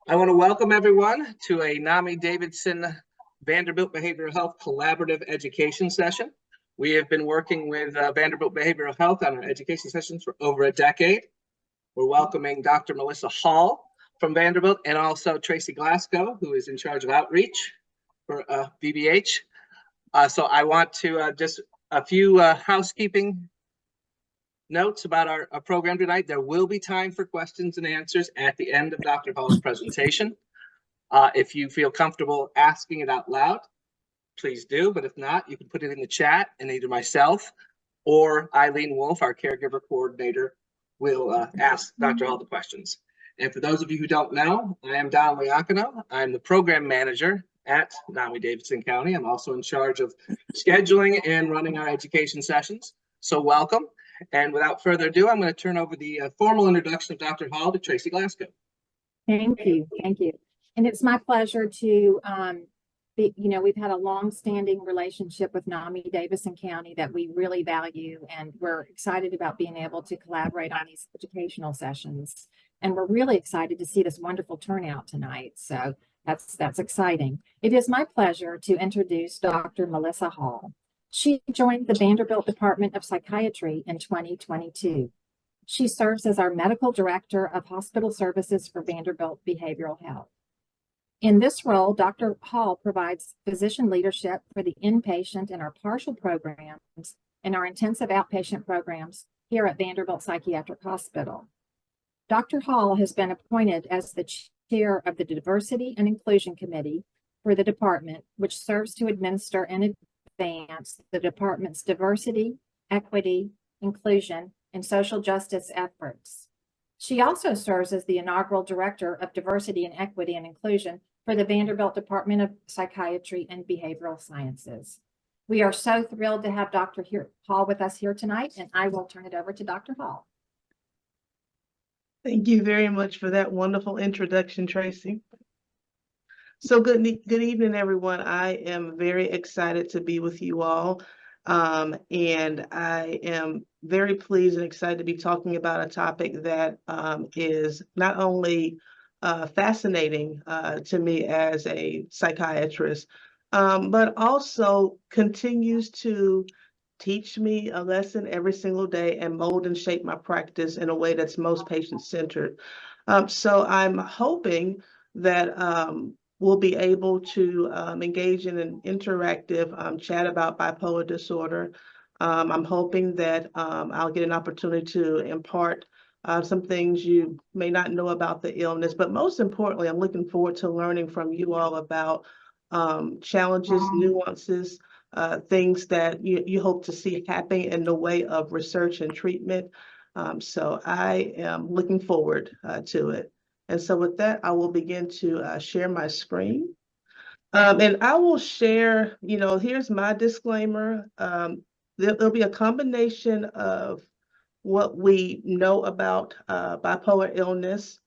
I want to welcome everyone to a NAMI Davidson Vanderbilt Behavioral Health Collaborative Education Session. We have been working with Vanderbilt Behavioral Health on our education sessions for over a decade. We're welcoming Dr. Melissa Hall from Vanderbilt and also Tracy Glasgow, who is in charge of outreach for VBH. So I want to just a few housekeeping notes about our program tonight. There will be time for questions and answers at the end of Dr. Hall's presentation. If you feel comfortable asking it out loud, please do. But if not, you can put it in the chat, and either myself or Eileen Wolf, our caregiver coordinator, will ask Dr. Hall the questions. And for those of you who don't know, I am Don Liacano. I'm the program manager at NAMI Davidson County. I'm also in charge of scheduling and running our education sessions. So welcome. And without further ado, I'm going to turn over the formal introduction of Dr. Hall to Tracy Glasgow. Thank you. Thank you. And it's my pleasure to we've had a long-standing relationship with NAMI Davidson County that we really value, and we're excited about being able to collaborate on these educational sessions. And we're really excited to see this wonderful turnout tonight. So that's exciting. It is my pleasure to introduce Dr. Melissa Hall. She joined the Vanderbilt Department of Psychiatry in 2022. She serves as our Medical Director of Hospital Services for Vanderbilt Behavioral Health. In this role, Dr. Hall provides physician leadership for the inpatient and our partial programs and our intensive outpatient programs here at Vanderbilt Psychiatric Hospital. Dr. Hall has been appointed as the chair of the Diversity and Inclusion Committee for the department, which serves to administer and advance the department's diversity, equity, inclusion, and social justice efforts. She also serves as the inaugural Director of Diversity and Equity and Inclusion for the Vanderbilt Department of Psychiatry and Behavioral Sciences. We are so thrilled to have Dr. Hall with us here tonight, and I will turn it over to Dr. Hall. Thank you very much for that wonderful introduction, Tracy. So good evening, everyone. I am very excited to be with you all. And I am very pleased and excited to be talking about a topic that is not only fascinating to me as a psychiatrist, but also continues to teach me a lesson every single day and mold and shape my practice in a way that's most patient-centered. So I'm hoping that we'll be able to engage in an interactive chat about bipolar disorder. I'm hoping that I'll get an opportunity to impart some things you may not know about the illness, but most importantly, I'm looking forward to learning from you all about challenges, nuances, things that you hope to see happen in the way of research and treatment. So I am looking forward to it. And so with that, I will begin to share my screen. And I will share, here's my disclaimer. There'll be a combination of what we know about bipolar illness.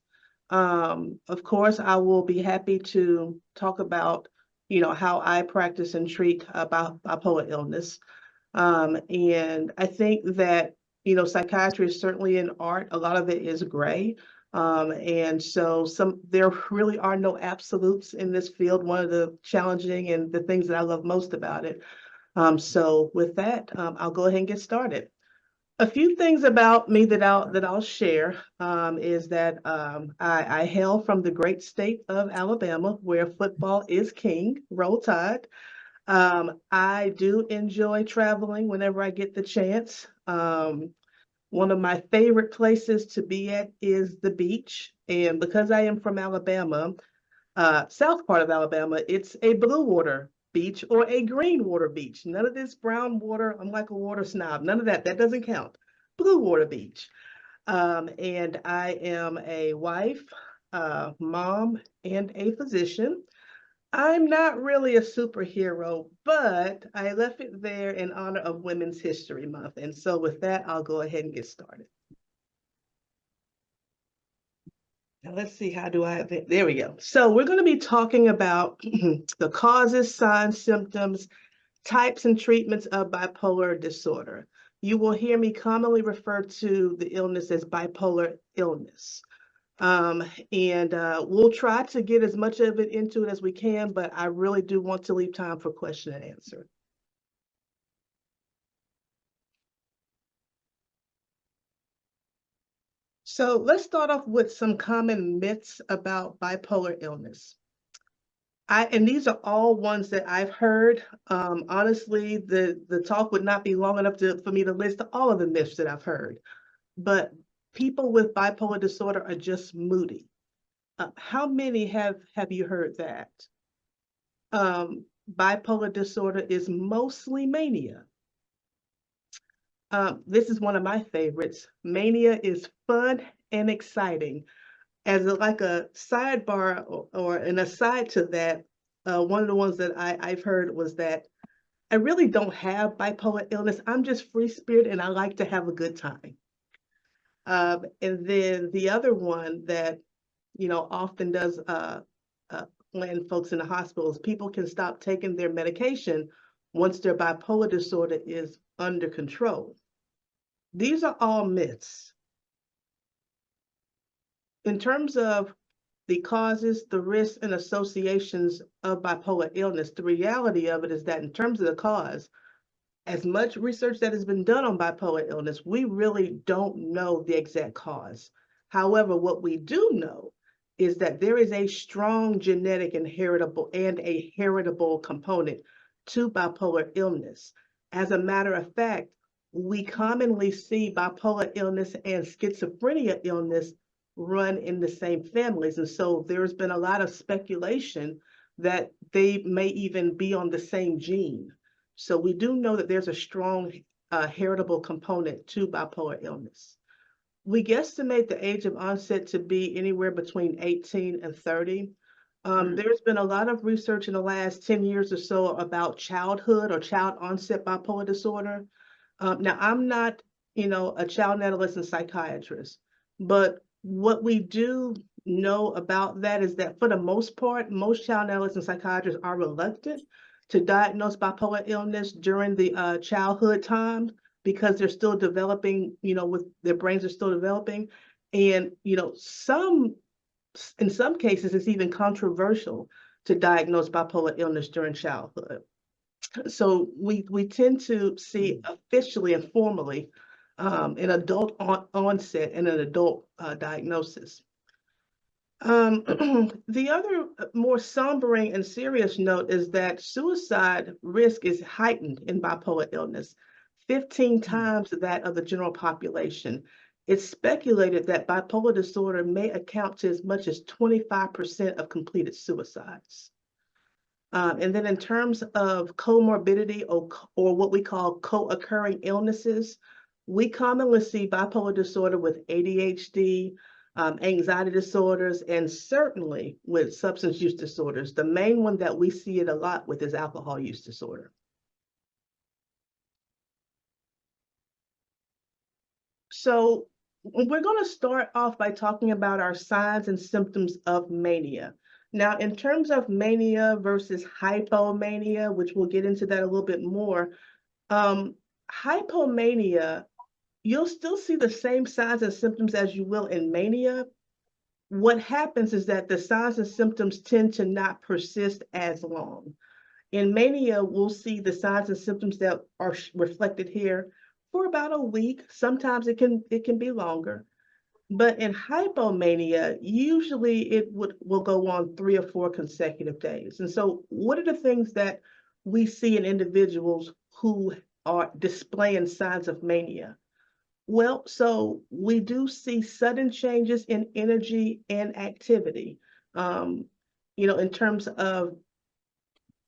Of course, I will be happy to talk about, how I practice and treat bipolar illness. And I think that, psychiatry is certainly an art. A lot of it is gray. And so there really are no absolutes in this field. One of the challenging and the things that I love most about it. So with that, I'll go ahead and get started. A few things about me that I'll share is that I hail from the great state of Alabama, where football is king. Roll Tide. I do enjoy traveling whenever I get the chance. One of my favorite places to be at is the beach. And because I am from Alabama, south part of Alabama, it's a blue water beach or a green water beach. None of this brown water. I'm like a water snob. None of that. That doesn't count. Blue water beach. And I am a wife, mom, and a physician. I'm not really a superhero, but I left it there in honor of Women's History Month. And so with that, I'll go ahead and get started. Now let's see, how do I, there we go. So we're going to be talking about the causes, signs, symptoms, types, and treatments of bipolar disorder. You will hear me commonly refer to the illness as bipolar illness. And we'll try to get as much of it into it as we can, but I really do want to leave time for question and answer. So let's start off with some common myths about bipolar illness. And these are all ones that I've heard. Honestly, the talk would not be long enough for me to list all of the myths that I've heard. But people with bipolar disorder are just moody. How many have you heard that? Bipolar disorder is mostly mania. This is one of my favorites. Mania is fun and exciting. As like a sidebar or an aside to that, one of the ones that I've heard was that I really don't have bipolar illness. I'm just free spirit and I like to have a good time. And then the other one that, often does land folks in the hospitals, people can stop taking their medication once their bipolar disorder is under control. These are all myths. In terms of the causes, the risks, and associations of bipolar illness, the reality of it is that in terms of the cause, as much research that has been done on bipolar illness, we really don't know the exact cause. However, what we do know is that there is a strong genetic and a heritable component to bipolar illness. As a matter of fact, we commonly see bipolar illness and schizophrenia illness run in the same families. And so there's been a lot of speculation that they may even be on the same gene. So we do know that there's a strong heritable component to bipolar illness. We guesstimate the age of onset to be anywhere between 18 and 30. There's been a lot of research in the last 10 years or so about childhood or child onset bipolar disorder. Now, I'm not, a child and adolescent psychiatrist, but what we do know about that is that for the most part, most child and adolescent psychiatrists are reluctant to diagnose bipolar illness during the childhood time because they're still developing, with their brains are still developing. And, in some cases, it's even controversial to diagnose bipolar illness during childhood. So we tend to see officially and formally an adult onset and an adult diagnosis. The other more sombering and serious note is that suicide risk is heightened in bipolar illness, 15 times that of the general population. It's speculated that bipolar disorder may account to as much as 25% of completed suicides. And then in terms of comorbidity or what we call co-occurring illnesses, we commonly see bipolar disorder with ADHD, anxiety disorders, and certainly with substance use disorders. The main one that we see it a lot with is alcohol use disorder. So we're going to start off by talking about our signs and symptoms of mania. Now, in terms of mania versus hypomania, which we'll get into that a little bit more, hypomania, you'll still see the same signs and symptoms as you will in mania. What happens is that the signs and symptoms tend to not persist as long. In mania, we'll see the signs and symptoms that are reflected here for about a week. Sometimes it can be longer. But in hypomania, usually it will go on 3 or 4 consecutive days. And so what are the things that we see in individuals who are displaying signs of mania? Well, so we do see sudden changes in energy and activity, in terms of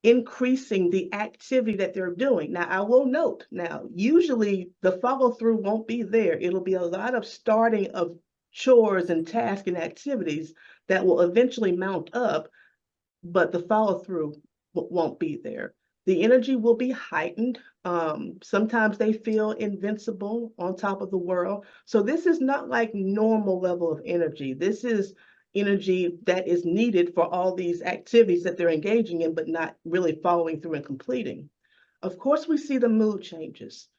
increasing the activity that they're doing. Now, I will note, usually the follow through won't be there. It'll be a lot of starting of chores and tasks and activities that will eventually mount up, but the follow through won't be there. The energy will be heightened. Sometimes they feel invincible on top of the world. So this is not like normal level of energy. This is energy that is needed for all these activities that they're engaging in, but not really following through and completing. Of course, we see the mood changes.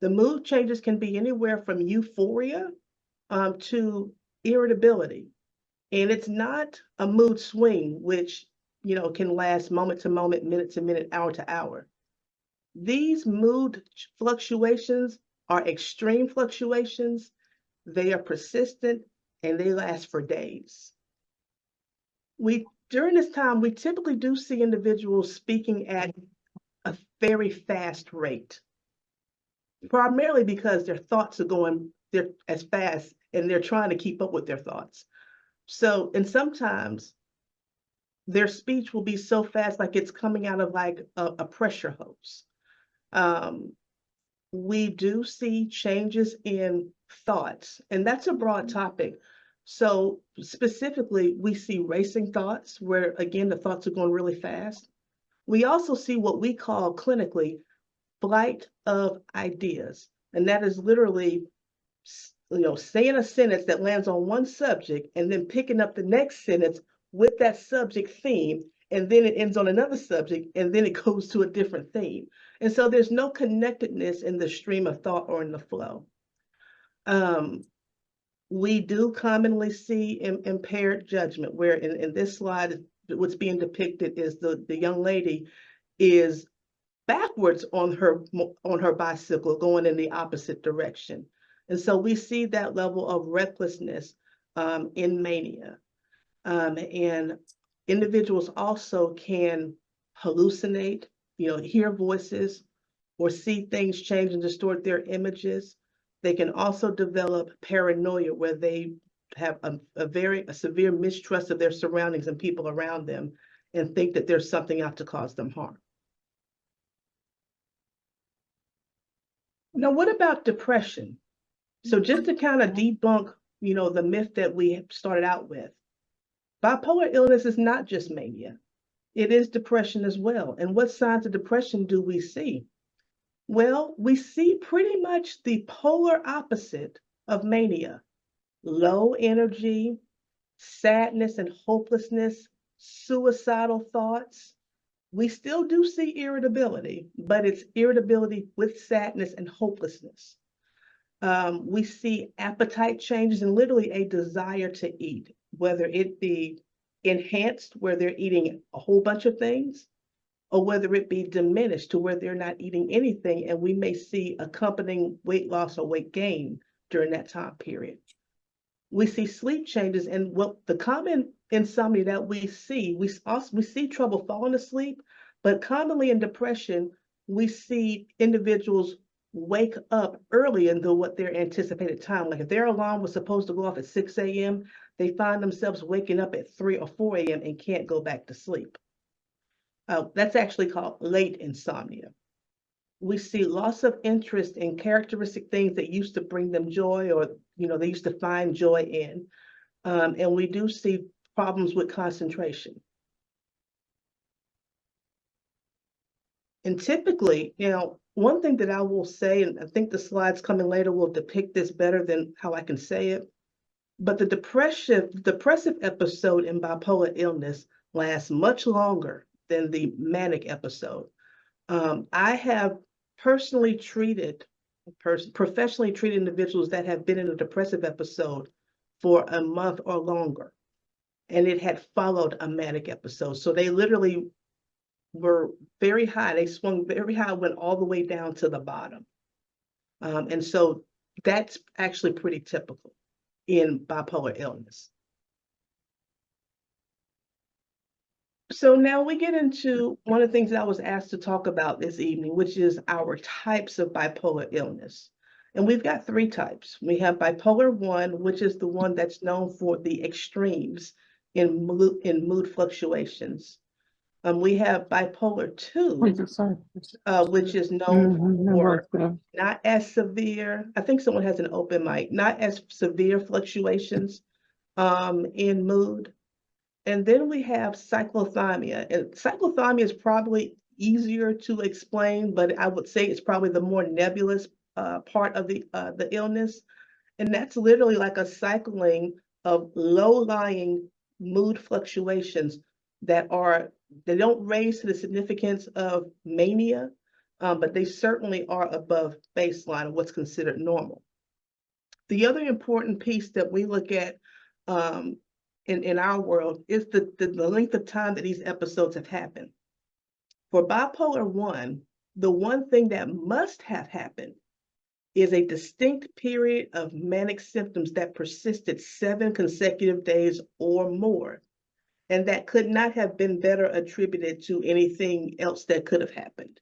The mood changes can be anywhere from euphoria to irritability. And it's not a mood swing, which, can last moment to moment, minute to minute, hour to hour. These mood fluctuations are extreme fluctuations. They are persistent and they last for days. During this time, we typically do see individuals speaking at a very fast rate, primarily because their thoughts are they're as fast and they're trying to keep up with their thoughts. So, and sometimes their speech will be so fast, like it's coming out of like a pressure hose. We do see changes in thoughts, and that's a broad topic. So specifically, we see racing thoughts where, again, the thoughts are going really fast. We also see what we call clinically flight of ideas, and that is literally, saying a sentence that lands on one subject and then picking up the next sentence with that subject theme, and then it ends on another subject, and then it goes to a different theme. And so there's no connectedness in the stream of thought or in the flow. We do commonly see impaired judgment, where in this slide, what's being depicted is the young lady is backwards on her bicycle, going in the opposite direction. And so we see that level of recklessness in mania. And individuals also can hallucinate, hear voices or see things change and distort their images. They can also develop paranoia, where they have a severe mistrust of their surroundings and people around them and think that there's something out to cause them harm. Now, what about depression? So just to kind of debunk, the myth that we started out with, bipolar illness is not just mania. It is depression as well. And what signs of depression do we see? Well, we see pretty much the polar opposite of mania: low energy, sadness and hopelessness, suicidal thoughts. We still do see irritability, but it's irritability with sadness and hopelessness. We see appetite changes and literally a desire to eat, whether it be enhanced, where they're eating a whole bunch of things, or whether it be diminished to where they're not eating anything, and we may see accompanying weight loss or weight gain during that time period. We see sleep changes, and what the common insomnia that we see trouble falling asleep, but commonly in depression, we see individuals wake up earlier than what their anticipated time. Like if their alarm was supposed to go off at 6 a.m., they find themselves waking up at 3 or 4 a.m. and can't go back to sleep. That's actually called late insomnia. We see loss of interest in characteristic things that used to bring them joy, or they used to find joy in. And we do see problems with concentration. And typically, one thing that I will say, and I think the slides coming later will depict this better than how I can say it, but the depressive episode in bipolar illness lasts much longer than the manic episode. I have professionally treated individuals that have been in a depressive episode for a month or longer, and it had followed a manic episode. So they literally were very high. They swung very high, went all the way down to the bottom. And so that's actually pretty typical in bipolar illness. So now we get into one of the things that I was asked to talk about this evening, which is our types of bipolar illness. And we've got 3 types. We have bipolar I, which is the one that's known for the extremes in mood fluctuations. We have bipolar II, which is known for not as severe. I think someone has an open mic, not as severe fluctuations in mood. And then we have cyclothymia, and cyclothymia is probably easier to explain, but I would say it's probably the more nebulous part of the illness. And that's literally like a cycling of low-lying mood fluctuations they don't raise to the significance of mania, but they certainly are above baseline of what's considered normal. The other important piece that we look at in our world is the length of time that these episodes have happened. For bipolar I, the one thing that must have happened is a distinct period of manic symptoms that persisted 7 consecutive days or more, and that could not have been better attributed to anything else that could have happened.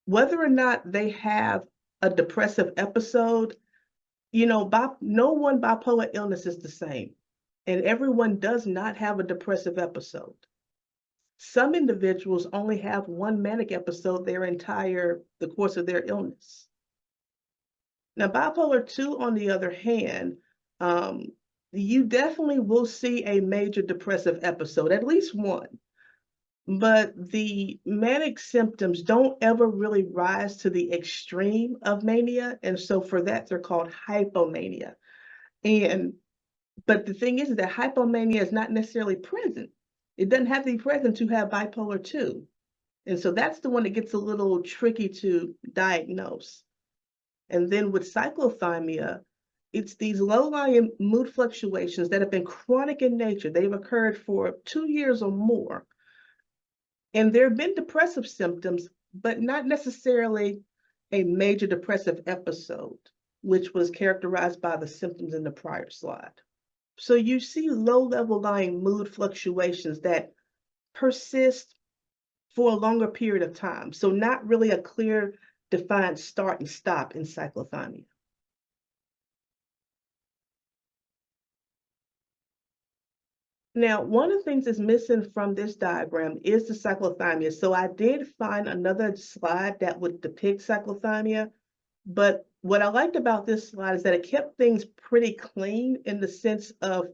Whether or not they have a depressive episode, no one bipolar illness is the same, and everyone does not have a depressive episode. Some individuals only have one manic episode the course of their illness. Now, bipolar II, on the other hand, you definitely will see a major depressive episode, at least one. But the manic symptoms don't ever really rise to the extreme of mania. And so for that, they're called hypomania. But the thing is that hypomania is not necessarily present. It doesn't have to be present to have bipolar II. And so that's the one that gets a little tricky to diagnose. And then with cyclothymia, it's these low-lying mood fluctuations that have been chronic in nature. They've occurred for 2 years or more. And there have been depressive symptoms, but not necessarily a major depressive episode, which was characterized by the symptoms in the prior slide. So you see low-level lying mood fluctuations that persist for a longer period of time. So not really a clear, defined start and stop in cyclothymia. Now, one of the things that's missing from this diagram is the cyclothymia. So I did find another slide that would depict cyclothymia, but what I liked about this slide is that it kept things pretty clean in the sense of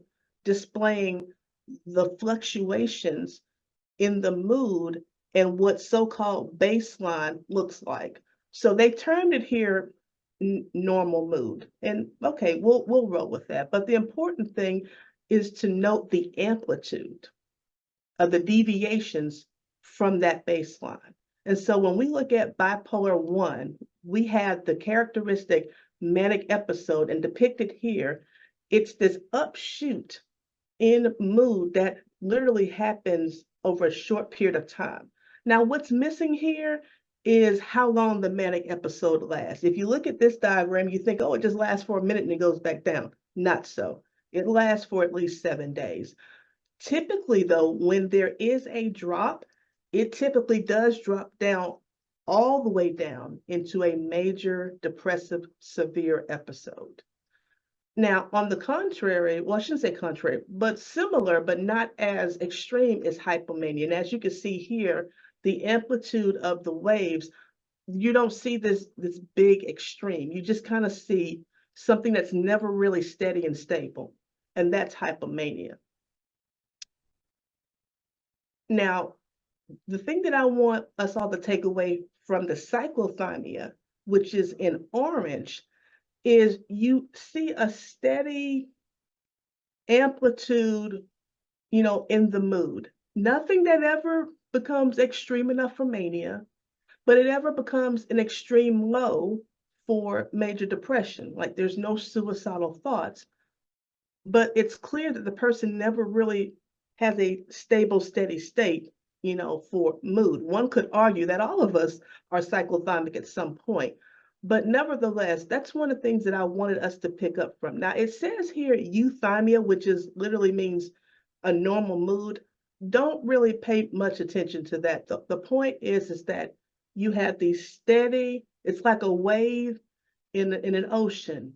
displaying the fluctuations in the mood and what so-called baseline looks like. So they termed it here normal mood. And okay, we'll roll with that. But the important thing is to note the amplitude of the deviations from that baseline. And so when we look at bipolar I, we have the characteristic manic episode, and depicted here, it's this upshoot in mood that literally happens over a short period of time. Now, what's missing here is how long the manic episode lasts. If you look at this diagram, you think, oh, it just lasts for a minute and it goes back down. Not so. It lasts for at least 7 days. Typically, though, when there is a drop, it typically does drop down all the way down into a major depressive severe episode. Now, on the contrary, well, I shouldn't say contrary, but similar, but not as extreme as hypomania. And as you can see here, the amplitude of the waves, you don't see this big extreme. You just kind of see something that's never really steady and stable, and that's hypomania. Now, the thing that I want us all to take away from the cyclothymia, which is in orange, is you see a steady amplitude, in the mood. Nothing that ever becomes extreme enough for mania, but it ever becomes an extreme low for major depression. Like there's no suicidal thoughts, but it's clear that the person never really has a stable, steady state, for mood. One could argue that all of us are cyclothymic at some point, but nevertheless, that's one of the things that I wanted us to pick up from. Now, it says here euthymia, which is literally means a normal mood. Don't really pay much attention to that. The point is that you have these steady, it's like a wave in an ocean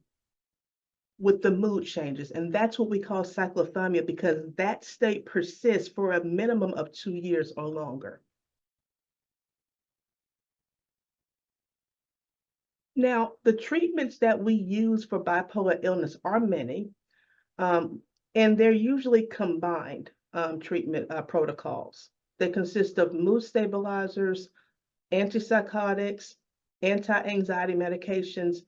with the mood changes. And that's what we call cyclothymia, because that state persists for a minimum of 2 years or longer. Now, the treatments that we use for bipolar illness are many, and they're usually combined treatment protocols. They consist of mood stabilizers, antipsychotics, anti-anxiety medications.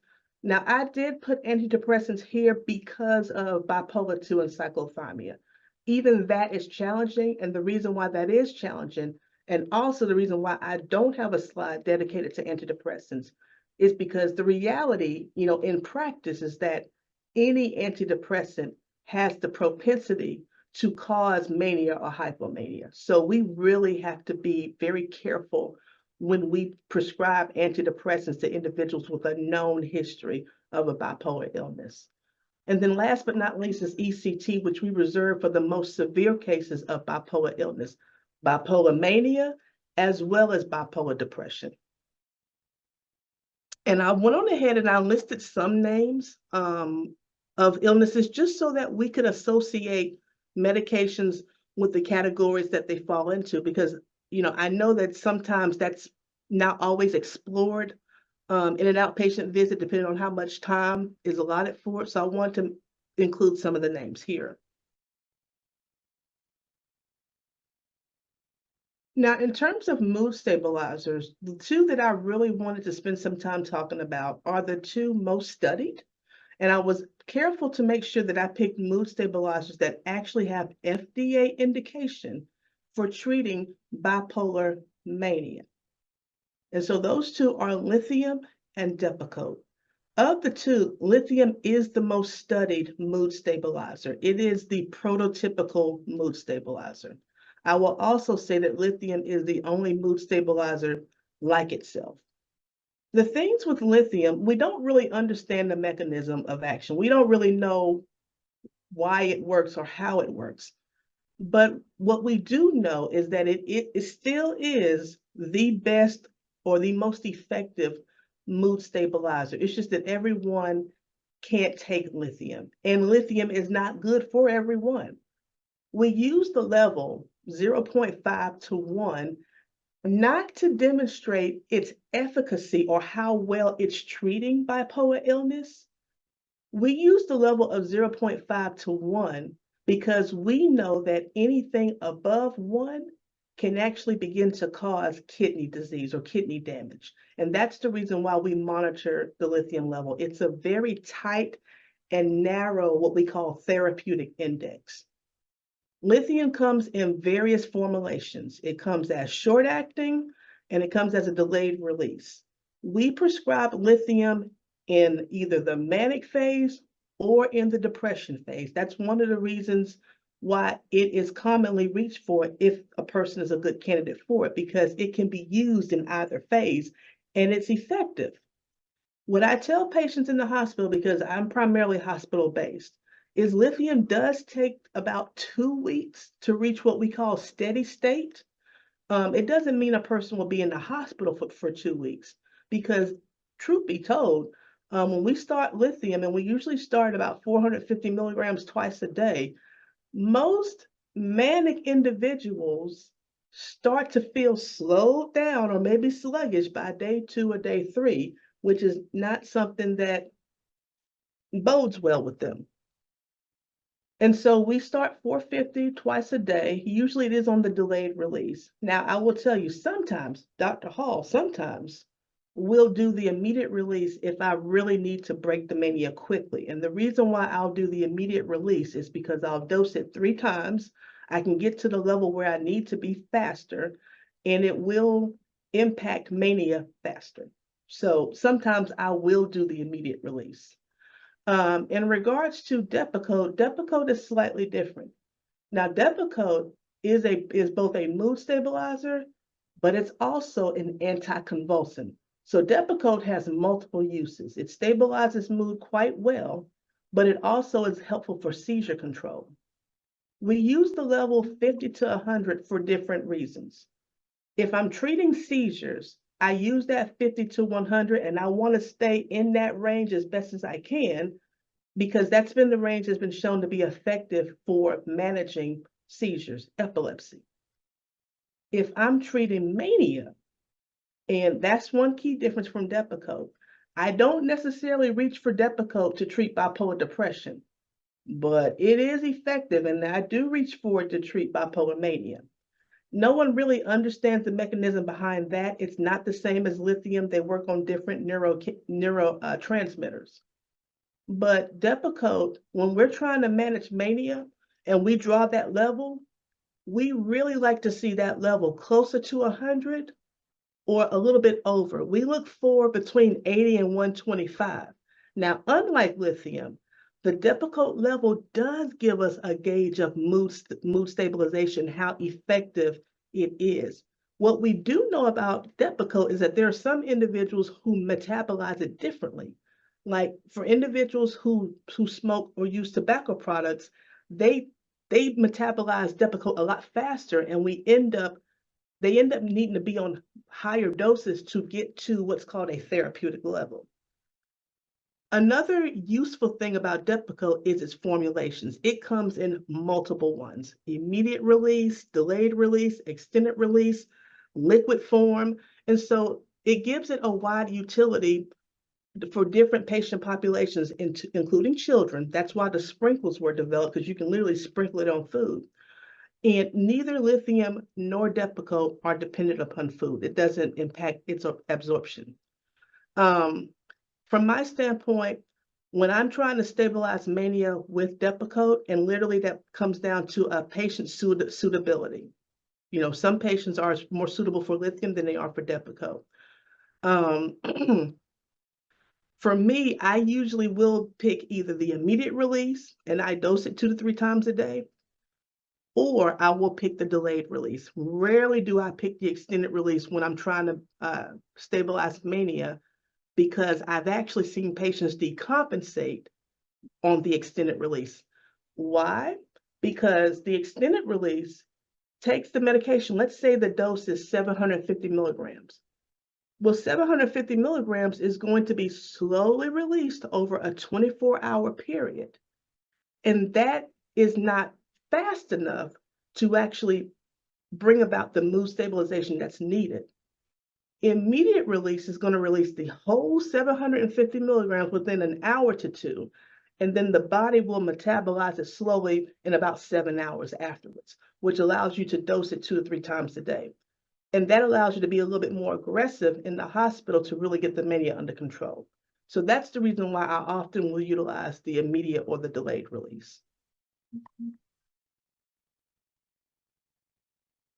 Now, I did put antidepressants here because of bipolar II and cyclothymia. Even that is challenging, and the reason why that is challenging, and also the reason why I don't have a slide dedicated to antidepressants, is because the reality, in practice is that any antidepressant has the propensity to cause mania or hypomania. So we really have to be very careful when we prescribe antidepressants to individuals with a known history of a bipolar illness. And then last but not least is ECT, which we reserve for the most severe cases of bipolar illness, bipolar mania, as well as bipolar depression. And I went on ahead and I listed some names of illnesses just so that we could associate medications with the categories that they fall into, because, you know, I know that sometimes that's not always explored in an outpatient visit, depending on how much time is allotted for it. So I want to include some of the names here. Now, in terms of mood stabilizers, the two that I really wanted to spend some time talking about are the two most studied. And I was careful to make sure that I picked mood stabilizers that actually have FDA indication for treating bipolar mania. And so those two are lithium and Depakote. Of the two, lithium is the most studied mood stabilizer. It is the prototypical mood stabilizer. I will also say that lithium is the only mood stabilizer like itself. The things with lithium, we don't really understand the mechanism of action. We don't really know why it works or how it works. But what we do know is that it still is the best or the most effective mood stabilizer. It's just that everyone can't take lithium, and lithium is not good for everyone. We use the level 0.5 to 1 not to demonstrate its efficacy or how well it's treating bipolar illness. We use the level of 0.5 to 1 because we know that anything above 1 can actually begin to cause kidney disease or kidney damage. And that's the reason why we monitor the lithium level. It's a very tight and narrow, what we call therapeutic index. Lithium comes in various formulations. It comes as short acting and it comes as a delayed release. We prescribe lithium in either the manic phase or in the depression phase. That's one of the reasons why it is commonly reached for if a person is a good candidate for it, because it can be used in either phase and it's effective. What I tell patients in the hospital, because I'm primarily hospital-based, is lithium does take about 2 weeks to reach what we call steady state. It doesn't mean a person will be in the hospital for 2 weeks, because truth be told, when we start lithium, and we usually start about 450 milligrams twice a day, most manic individuals start to feel slowed down or maybe sluggish by day 2 or day 3, which is not something that bodes well with them. And so we start 450 twice a day. Usually it is on the delayed release. Now, I will tell you, sometimes, Dr. Hall, sometimes we'll do the immediate release if I really need to break the mania quickly. And the reason why I'll do the immediate release is because I'll dose it 3 times. I can get to the level where I need to be faster, and it will impact mania faster. So sometimes I will do the immediate release. In regards to Depakote, Depakote is slightly different. Now, Depakote is both a mood stabilizer, but it's also an anticonvulsant. So Depakote has multiple uses. It stabilizes mood quite well, but it also is helpful for seizure control. We use the level 50 to 100 for different reasons. If I'm treating seizures, I use that 50 to 100, and I want to stay in that range as best as I can, because that's been the range that's been shown to be effective for managing seizures, epilepsy. If I'm treating mania, and that's one key difference from Depakote, I don't necessarily reach for Depakote to treat bipolar depression, but it is effective, and I do reach for it to treat bipolar mania. No one really understands the mechanism behind that. It's not the same as lithium. They work on different neurotransmitters. But Depakote, when we're trying to manage mania and we draw that level, we really like to see that level closer to 100 or a little bit over. We look for between 80 and 125. Now, unlike lithium, the Depakote level does give us a gauge of mood stabilization, how effective it is. What we do know about Depakote is that there are some individuals who metabolize it differently. Like for individuals who smoke or use tobacco products, they metabolize Depakote a lot faster, and they end up needing to be on higher doses to get to what's called a therapeutic level. Another useful thing about Depakote is its formulations. It comes in multiple ones: immediate release, delayed release, extended release, liquid form. And so it gives it a wide utility for different patient populations, including children. That's why the sprinkles were developed, because you can literally sprinkle it on food. And neither lithium nor Depakote are dependent upon food. It doesn't impact its absorption. From my standpoint, when I'm trying to stabilize mania with Depakote, and literally that comes down to a patient suitability. Some patients are more suitable for lithium than they are for Depakote. For me, I usually will pick either the immediate release, and I dose it 2 to 3 times a day, or I will pick the delayed release. Rarely do I pick the extended release when I'm trying to stabilize mania, because I've actually seen patients decompensate on the extended release. Why? Because the extended release takes the medication. Let's say the dose is 750 milligrams. Well, 750 milligrams is going to be slowly released over a 24-hour period. And that is not fast enough to actually bring about the mood stabilization that's needed. Immediate release is going to release the whole 750 milligrams within an hour to 2, and then the body will metabolize it slowly in about 7 hours afterwards, which allows you to dose it 2 or 3 times a day. And that allows you to be a little bit more aggressive in the hospital to really get the mania under control. So that's the reason why I often will utilize the immediate or the delayed release.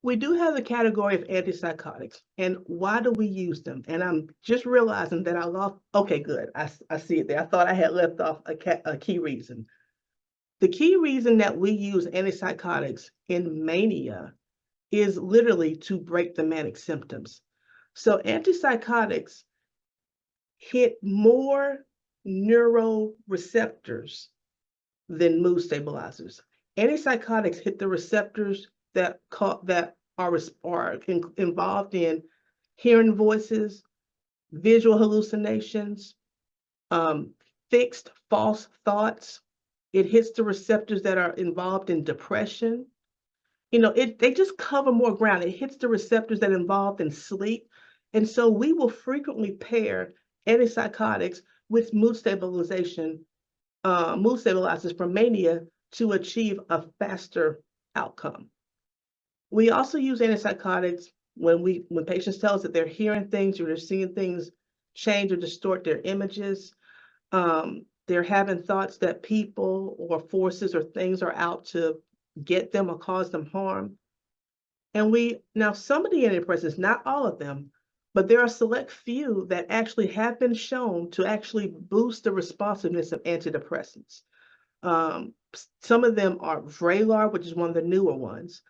We do have a category of antipsychotics, and why do we use them? And I'm just realizing that I lost. Okay, good. I see it there. I thought I had left off a key reason. The key reason that we use antipsychotics in mania is literally to break the manic symptoms. So antipsychotics hit more neuroreceptors than mood stabilizers. Antipsychotics hit the receptors that are involved in hearing voices, visual hallucinations, fixed false thoughts. It hits the receptors that are involved in depression. They just cover more ground. It hits the receptors that are involved in sleep. And so we will frequently pair antipsychotics with mood stabilizers for mania to achieve a faster outcome. We also use antipsychotics when patients tell us that they're hearing things or they're seeing things change or distort their images. They're having thoughts that people or forces or things are out to get them or cause them harm. And now some of the antidepressants, not all of them, but there are select few that actually have been shown to actually boost the responsiveness of antidepressants. Some of them are Vraylar, which is one of the newer ones,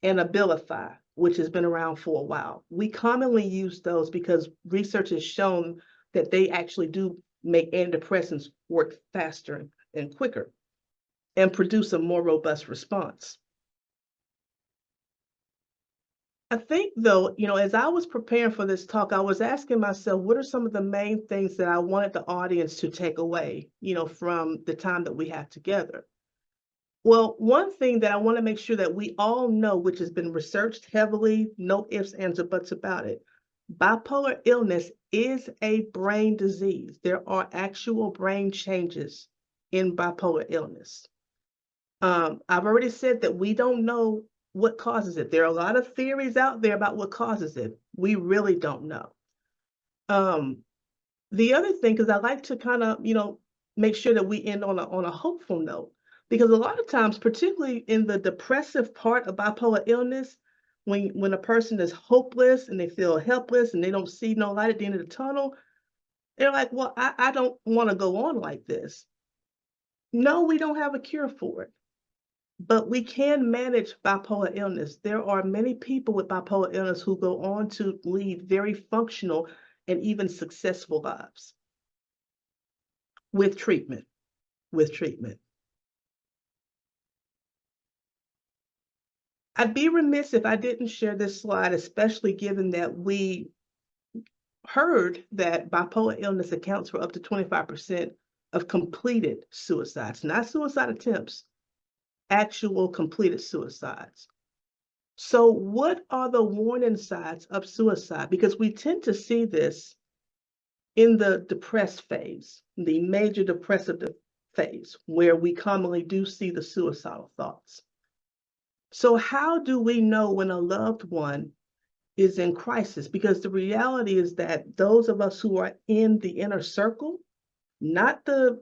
and Abilify, which has been around for a while. We commonly use those because research has shown that they actually do make antidepressants work faster and quicker and produce a more robust response. I think, though, as I was preparing for this talk, I was asking myself, what are some of the main things that I wanted the audience to take away, from the time that we have together? Well, one thing that I want to make sure that we all know, which has been researched heavily, no ifs, ands, or buts about it, bipolar illness is a brain disease. There are actual brain changes in bipolar illness. I've already said that we don't know what causes it. There are a lot of theories out there about what causes it. We really don't know. The other thing, because I like to kind of, make sure that we end on a hopeful note, because a lot of times, particularly in the depressive part of bipolar illness, when a person is hopeless and they feel helpless and they don't see no light at the end of the tunnel, they're like, well, I don't want to go on like this. No, we don't have a cure for it, but we can manage bipolar illness. There are many people with bipolar illness who go on to lead very functional and even successful lives with treatment, with treatment. I'd be remiss if I didn't share this slide, especially given that we heard that bipolar illness accounts for up to 25% of completed suicides, not suicide attempts, actual completed suicides. So what are the warning signs of suicide? Because we tend to see this in the depressed phase, the major depressive phase, where we commonly do see the suicidal thoughts. So how do we know when a loved one is in crisis? Because the reality is that those of us who are in the inner circle, not the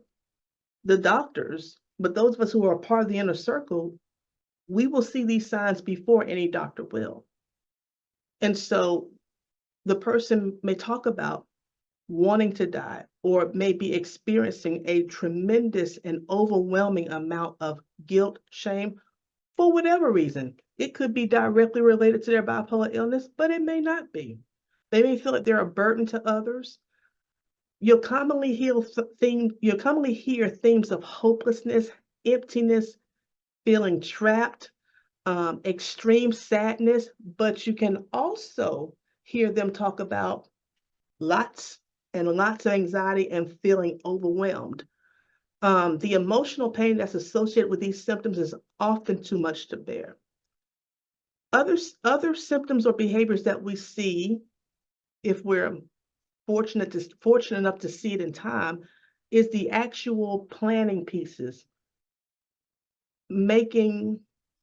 doctors, but those of us who are part of the inner circle, we will see these signs before any doctor will. And so the person may talk about wanting to die or may be experiencing a tremendous and overwhelming amount of guilt, shame, for whatever reason. It could be directly related to their bipolar illness, but it may not be. They may feel like they're a burden to others. You'll commonly hear themes of hopelessness, emptiness, feeling trapped, extreme sadness, but you can also hear them talk about lots and lots of anxiety and feeling overwhelmed. The emotional pain that's associated with these symptoms is often too much to bear. Other symptoms or behaviors that we see, if we're fortunate enough to see it in time, is the actual planning pieces, making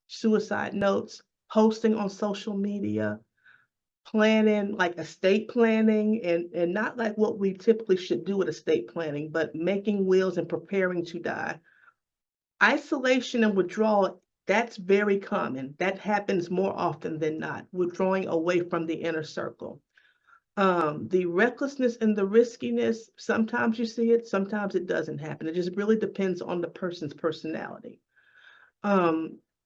suicide notes, posting on social media, planning, like estate planning, and not like what we typically should do with estate planning, but making wills and preparing to die. Isolation and withdrawal, that's very common. That happens more often than not, withdrawing away from the inner circle. The recklessness and the riskiness, sometimes you see it, sometimes it doesn't happen. It just really depends on the person's personality.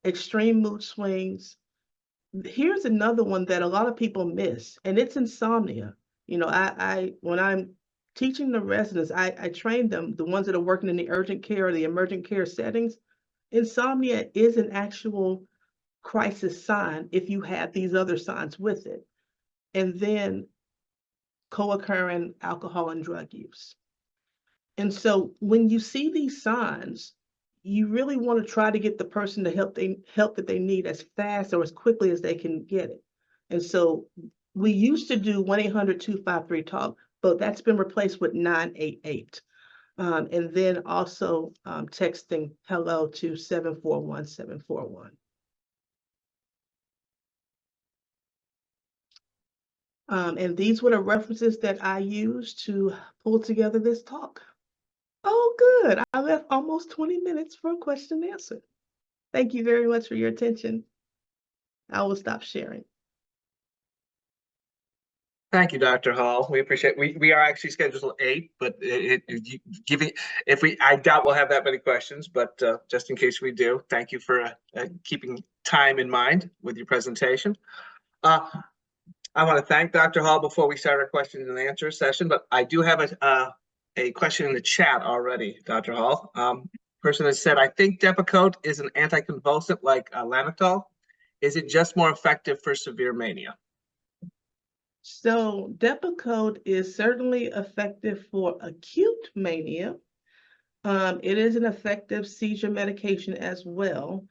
Extreme mood swings. Here's another one that a lot of people miss, and it's insomnia. You know, I when I'm teaching the residents, I train them, the ones that are working in the urgent care or the emergent care settings. Insomnia is an actual crisis sign if you have these other signs with it. And then co-occurring alcohol and drug use. And so when you see these signs, you really want to try to get the person the help that they need as fast or as quickly as they can get it. And so we used to do 1-800-253-TALK, but that's been replaced with 988. And then also texting hello to 741-741. And these were the references that I used to pull together this talk. Oh, good. I left almost 20 minutes for a question and answer. Thank you very much for your attention. I will stop sharing. Thank you, Dr. Hall. We appreciate. We are actually scheduled till 8, but I doubt we'll have that many questions. But just in case we do, thank you for keeping time in mind with your presentation. I want to thank Dr. Hall before we start our question and answer session. But I do have a question in the chat already, Dr. Hall. Person has said, I think Depakote is an anticonvulsant like Lamictal. Is it just more effective for severe mania? So Depakote is certainly effective for acute mania. It is an effective seizure medication as well.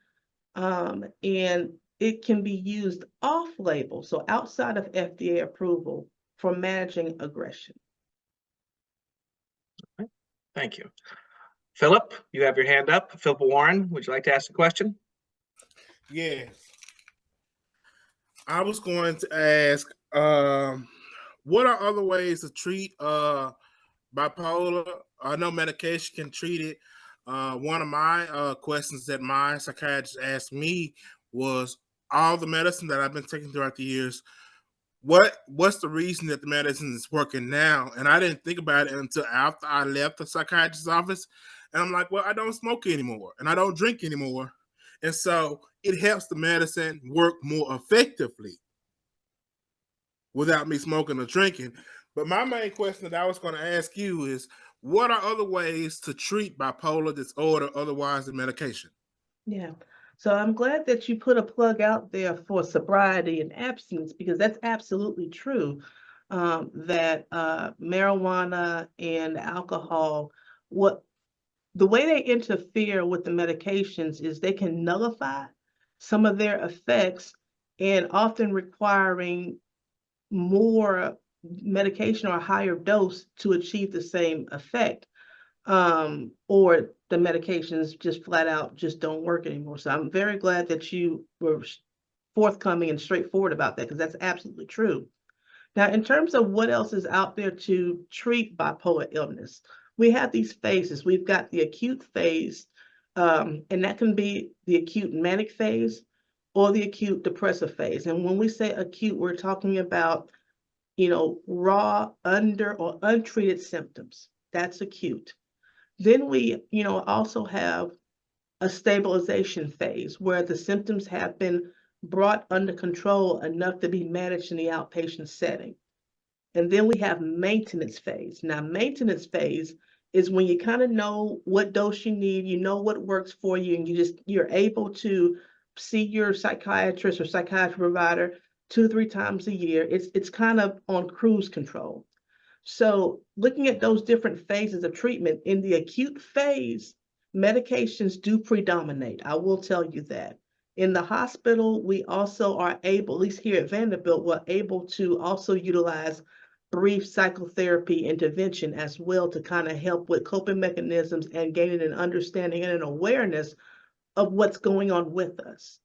And it can be used off-label, so outside of FDA approval, for managing aggression. Okay. Thank you. Philip, you have your hand up. Philip Warren, would you like to ask a question? Yes. I was going to ask, what are other ways to treat bipolar? I know medication can treat it. One of my questions that my psychiatrist asked me was, all the medicine that I've been taking throughout the years, what's the reason that the medicine is working now? And I didn't think about it until after I left the psychiatrist's office. And I'm like, well, I don't smoke anymore and I don't drink anymore. And so it helps the medicine work more effectively without me smoking or drinking. But my main question that I was going to ask you is, what are other ways to treat bipolar disorder otherwise than medication? Yeah. So I'm glad that you put a plug out there for sobriety and abstinence, because that's absolutely true. That marijuana and alcohol, the way they interfere with the medications is they can nullify some of their effects, and often requiring more medication or a higher dose to achieve the same effect. Or the medications just flat out just don't work anymore. So I'm very glad that you were forthcoming and straightforward about that, because that's absolutely true. Now, in terms of what else is out there to treat bipolar illness, we have these phases. We've got the acute phase, and that can be the acute manic phase or the acute depressive phase. And when we say acute, we're talking about, raw, under or untreated symptoms. That's acute. Then we, also have a stabilization phase where the symptoms have been brought under control enough to be managed in the outpatient setting. And then we have maintenance phase. Now, maintenance phase is when you kind of know what dose you need, you know what works for you, and you're able to see your psychiatrist or psychiatry provider 2-3 times a year. It's kind of on cruise control. So looking at those different phases of treatment, in the acute phase, medications do predominate. I will tell you that. In the hospital, we also are able, at least here at Vanderbilt, we're able to also utilize brief psychotherapy intervention as well, to kind of help with coping mechanisms and gaining an understanding and an awareness of what's going on with us.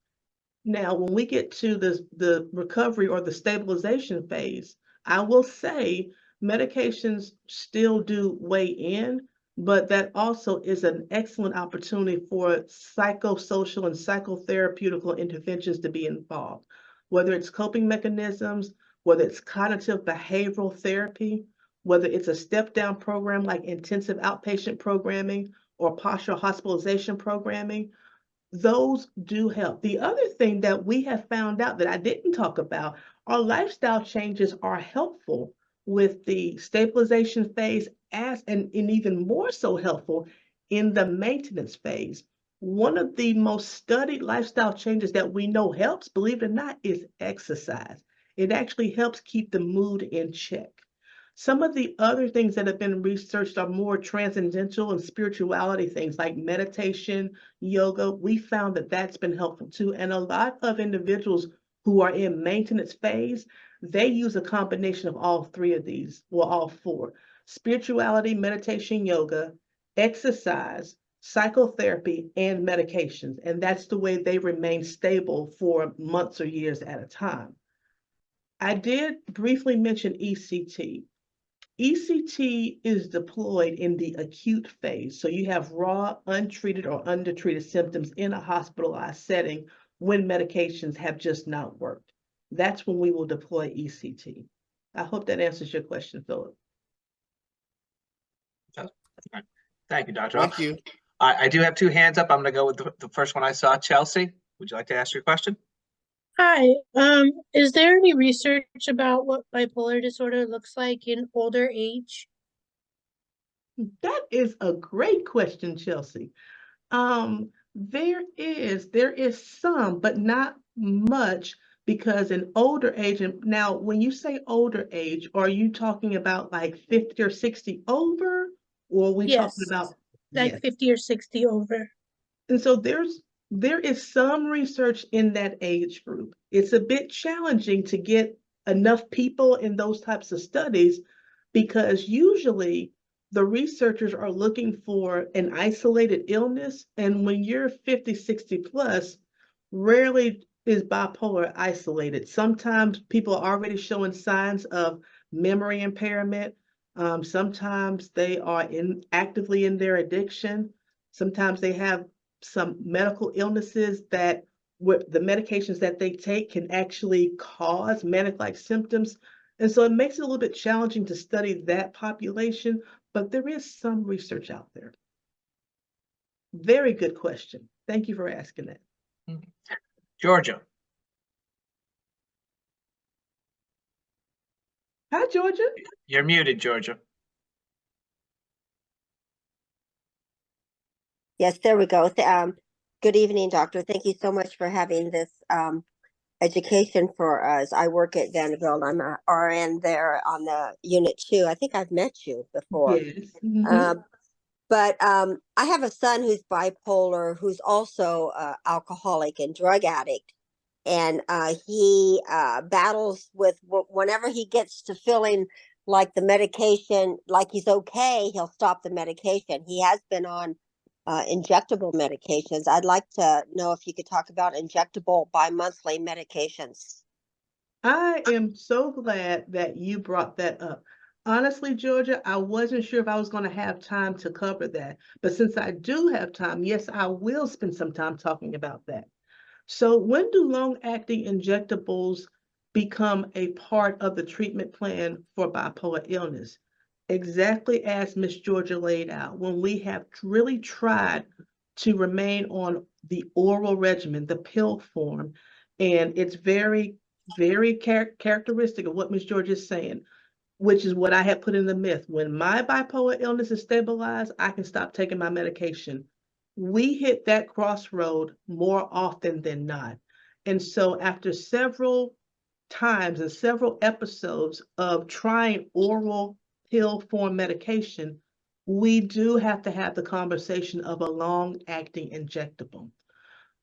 Now, when we get to the recovery or the stabilization phase, I will say medications still do weigh in, but that also is an excellent opportunity for psychosocial and psychotherapeutical interventions to be involved, whether it's coping mechanisms, whether it's cognitive behavioral therapy, whether it's a step-down program like intensive outpatient programming or partial hospitalization programming. Those do help. The other thing that we have found out that I didn't talk about, our lifestyle changes are helpful with the stabilization phase, and even more so helpful in the maintenance phase. One of the most studied lifestyle changes that we know helps, believe it or not, is exercise. It actually helps keep the mood in check. Some of the other things that have been researched are more transcendental and spirituality things like meditation, yoga. We found that that's been helpful too. And a lot of individuals who are in maintenance phase, they use a combination of all three of these, well, all four: spirituality, meditation, yoga, exercise, psychotherapy, and medications. And that's the way they remain stable for months or years at a time. I did briefly mention ECT. ECT is deployed in the acute phase. So you have raw, untreated, or undertreated symptoms in a hospitalized setting when medications have just not worked. That's when we will deploy ECT. I hope that answers your question, Philip. Thank you, Dr. Thank you. I do have 2 hands up. I'm going to go with the first one I saw. Chelsea, would you like to ask your question? Hi, is there any research about what bipolar disorder looks like in older age? That is a great question, Chelsea. There is some, but not much, because in older age, and now when you say older age, are you talking about like 50 or 60 over, or are we talking Yes, about, like yes. 50 or 60 over. And so there is some research in that age group. It's a bit challenging to get enough people in those types of studies, because usually the researchers are looking for an isolated illness. And when you're 50, 60 plus, rarely is bipolar isolated. Sometimes people are already showing signs of memory impairment. Sometimes they are actively in their addiction. Sometimes they have some medical illnesses that the medications that they take can actually cause manic-like symptoms. And so it makes it a little bit challenging to study that population, but there is some research out there. Very good question. Thank you for asking that. Georgia. Hi, Georgia. You're muted, Georgia. Yes, there we go. Good evening, doctor. Thank you so much for having this education for us. I work at Vanderbilt. I'm a RN there on the Unit 2. I think I've met you before. Yes. Mhm. But I have a son who's bipolar, who's also alcoholic and drug addict. And he battles with whenever he gets to feeling like the medication, like he's okay, he'll stop the medication. He has been on injectable medications. I'd like to know if you could talk about injectable bi-monthly medications. I am so glad that you brought that up. Honestly, Georgia, I wasn't sure if I was going to have time to cover that. But since I do have time, yes, I will spend some time talking about that. So when do long-acting injectables become a part of the treatment plan for bipolar illness? Exactly as Miss Georgia laid out, when we have really tried to remain on the oral regimen, the pill form, and it's very, very characteristic of what Miss Georgia is saying, which is what I had put in the myth. When my bipolar illness is stabilized, I can stop taking my medication. We hit that crossroad more often than not. And so after several times and several episodes of trying oral pill form medication, we do have to have the conversation of a long-acting injectable.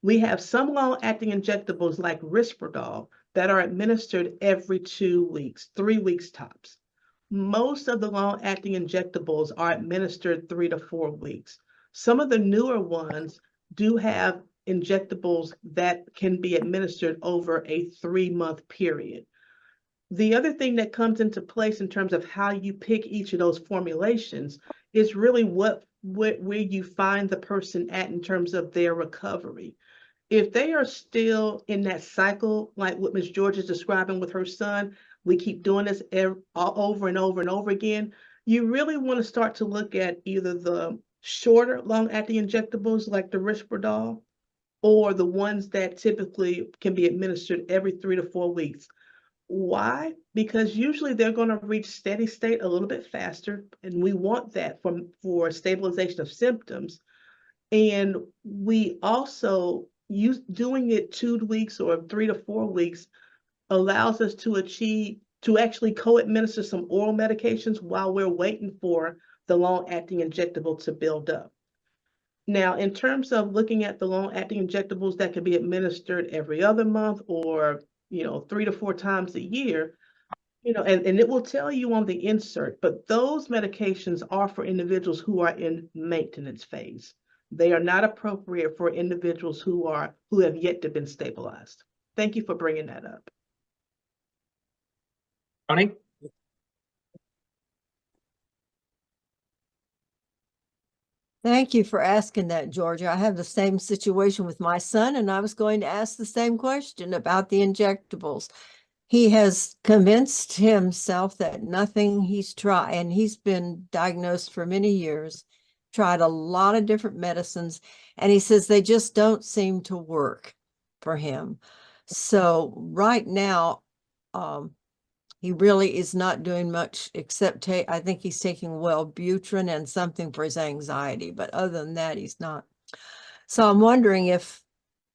We have some long-acting injectables like Risperdal that are administered every 2 weeks, 3 weeks tops. Most of the long-acting injectables are administered 3 to 4 weeks. Some of the newer ones do have injectables that can be administered over a 3-month period. The other thing that comes into place in terms of how you pick each of those formulations is really where you find the person at in terms of their recovery. If they are still in that cycle, like what Ms. George is describing with her son, we keep doing this over and over and over again, you really want to start to look at either the shorter long-acting injectables like the Risperdal or the ones that typically can be administered every 3 to 4 weeks. Why? Because usually they're going to reach steady state a little bit faster, and we want that for stabilization of symptoms. And we also doing it 2 weeks or 3 to 4 weeks allows us to actually co-administer some oral medications while we're waiting for the long-acting injectable to build up. Now, in terms of looking at the long-acting injectables that can be administered every other month or 3 to 4 times a year, and it will tell you on the insert, but those medications are for individuals who are in maintenance phase. They are not appropriate for individuals who have yet to been stabilized. Thank you for bringing that up. Tony? Thank you for asking that, Georgia. I have the same situation with my son, and I was going to ask the same question about the injectables. He has convinced himself that nothing he's tried, and he's been diagnosed for many years, tried a lot of different medicines, and he says they just don't seem to work for him. So right now, he really is not doing much except I think he's taking Wellbutrin and something for his anxiety, but other than that, he's not. So I'm wondering if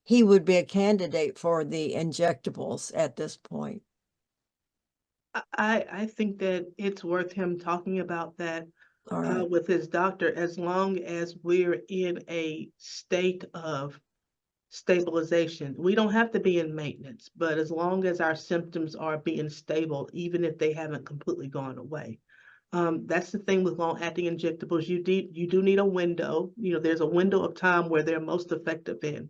he would be a candidate for the injectables at this point. I think that it's worth him talking about that with his doctor, as long as we're in a state of stabilization. We don't have to be in maintenance, but as long as our symptoms are being stable, even if they haven't completely gone away. That's the thing with long-acting injectables. You do need a window. There's a window of time where they're most effective in.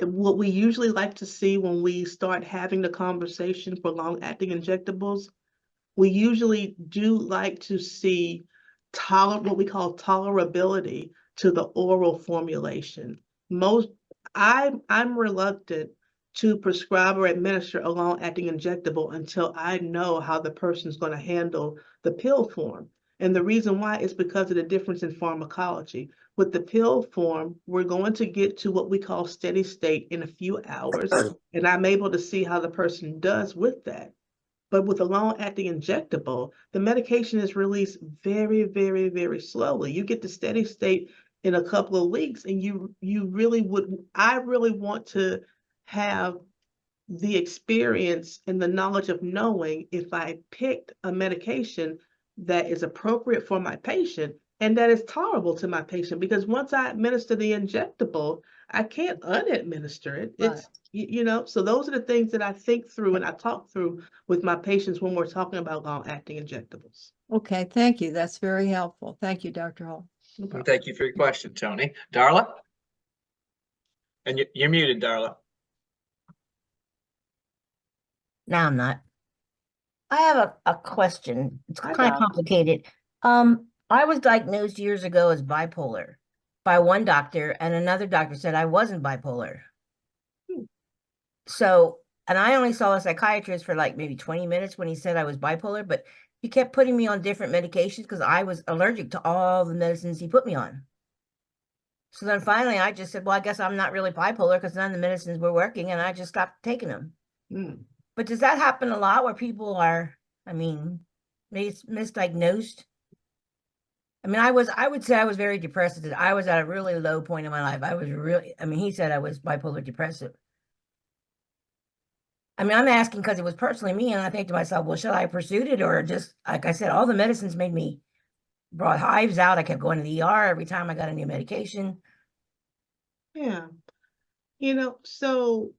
What we usually like to see when we start having the conversation for long-acting injectables, we usually do like to see what we call tolerability to the oral formulation. I'm reluctant to prescribe or administer a long-acting injectable until I know how the person's going to handle the pill form. And the reason why is because of the difference in pharmacology. With the pill form, we're going to get to what we call steady state in a few hours, and I'm able to see how the person does with that. But with a long-acting injectable, the medication is released very, very, very slowly. You get to steady state in a couple of weeks, and I really want to have the experience and the knowledge of knowing if I picked a medication that is appropriate for my patient and that is tolerable to my patient. Because once I administer the injectable, I can't unadminister it. Right. It's, so those are the things that I think through and I talk through with my patients when we're talking about long-acting injectables. Okay, thank you. That's very helpful. Thank you, Dr. Hall. No And problem. thank you for your question, Tony. Darla? And you're muted, Darla. No, I'm not. I have a question. It's Hi, kind of Doc. complicated. I was diagnosed years ago as bipolar by one doctor, and another doctor said I wasn't bipolar. So, and I only saw a psychiatrist for like maybe 20 minutes when he said I was bipolar, but he kept putting me on different medications because I was allergic to all the medicines he put me on. So then finally I just said, well, I guess I'm not really bipolar because none of the medicines were working, and I just stopped taking them. But does that happen a lot where people are, misdiagnosed? I mean, I would say I was very depressed. I was at a really low point in my life. He said I was bipolar depressive. I mean, I'm asking because it was personally me, and I think to myself, well, should I have pursued it, or just, like I said, all the medicines brought hives out. I kept going to the ER every time I got a new medication. Yeah. So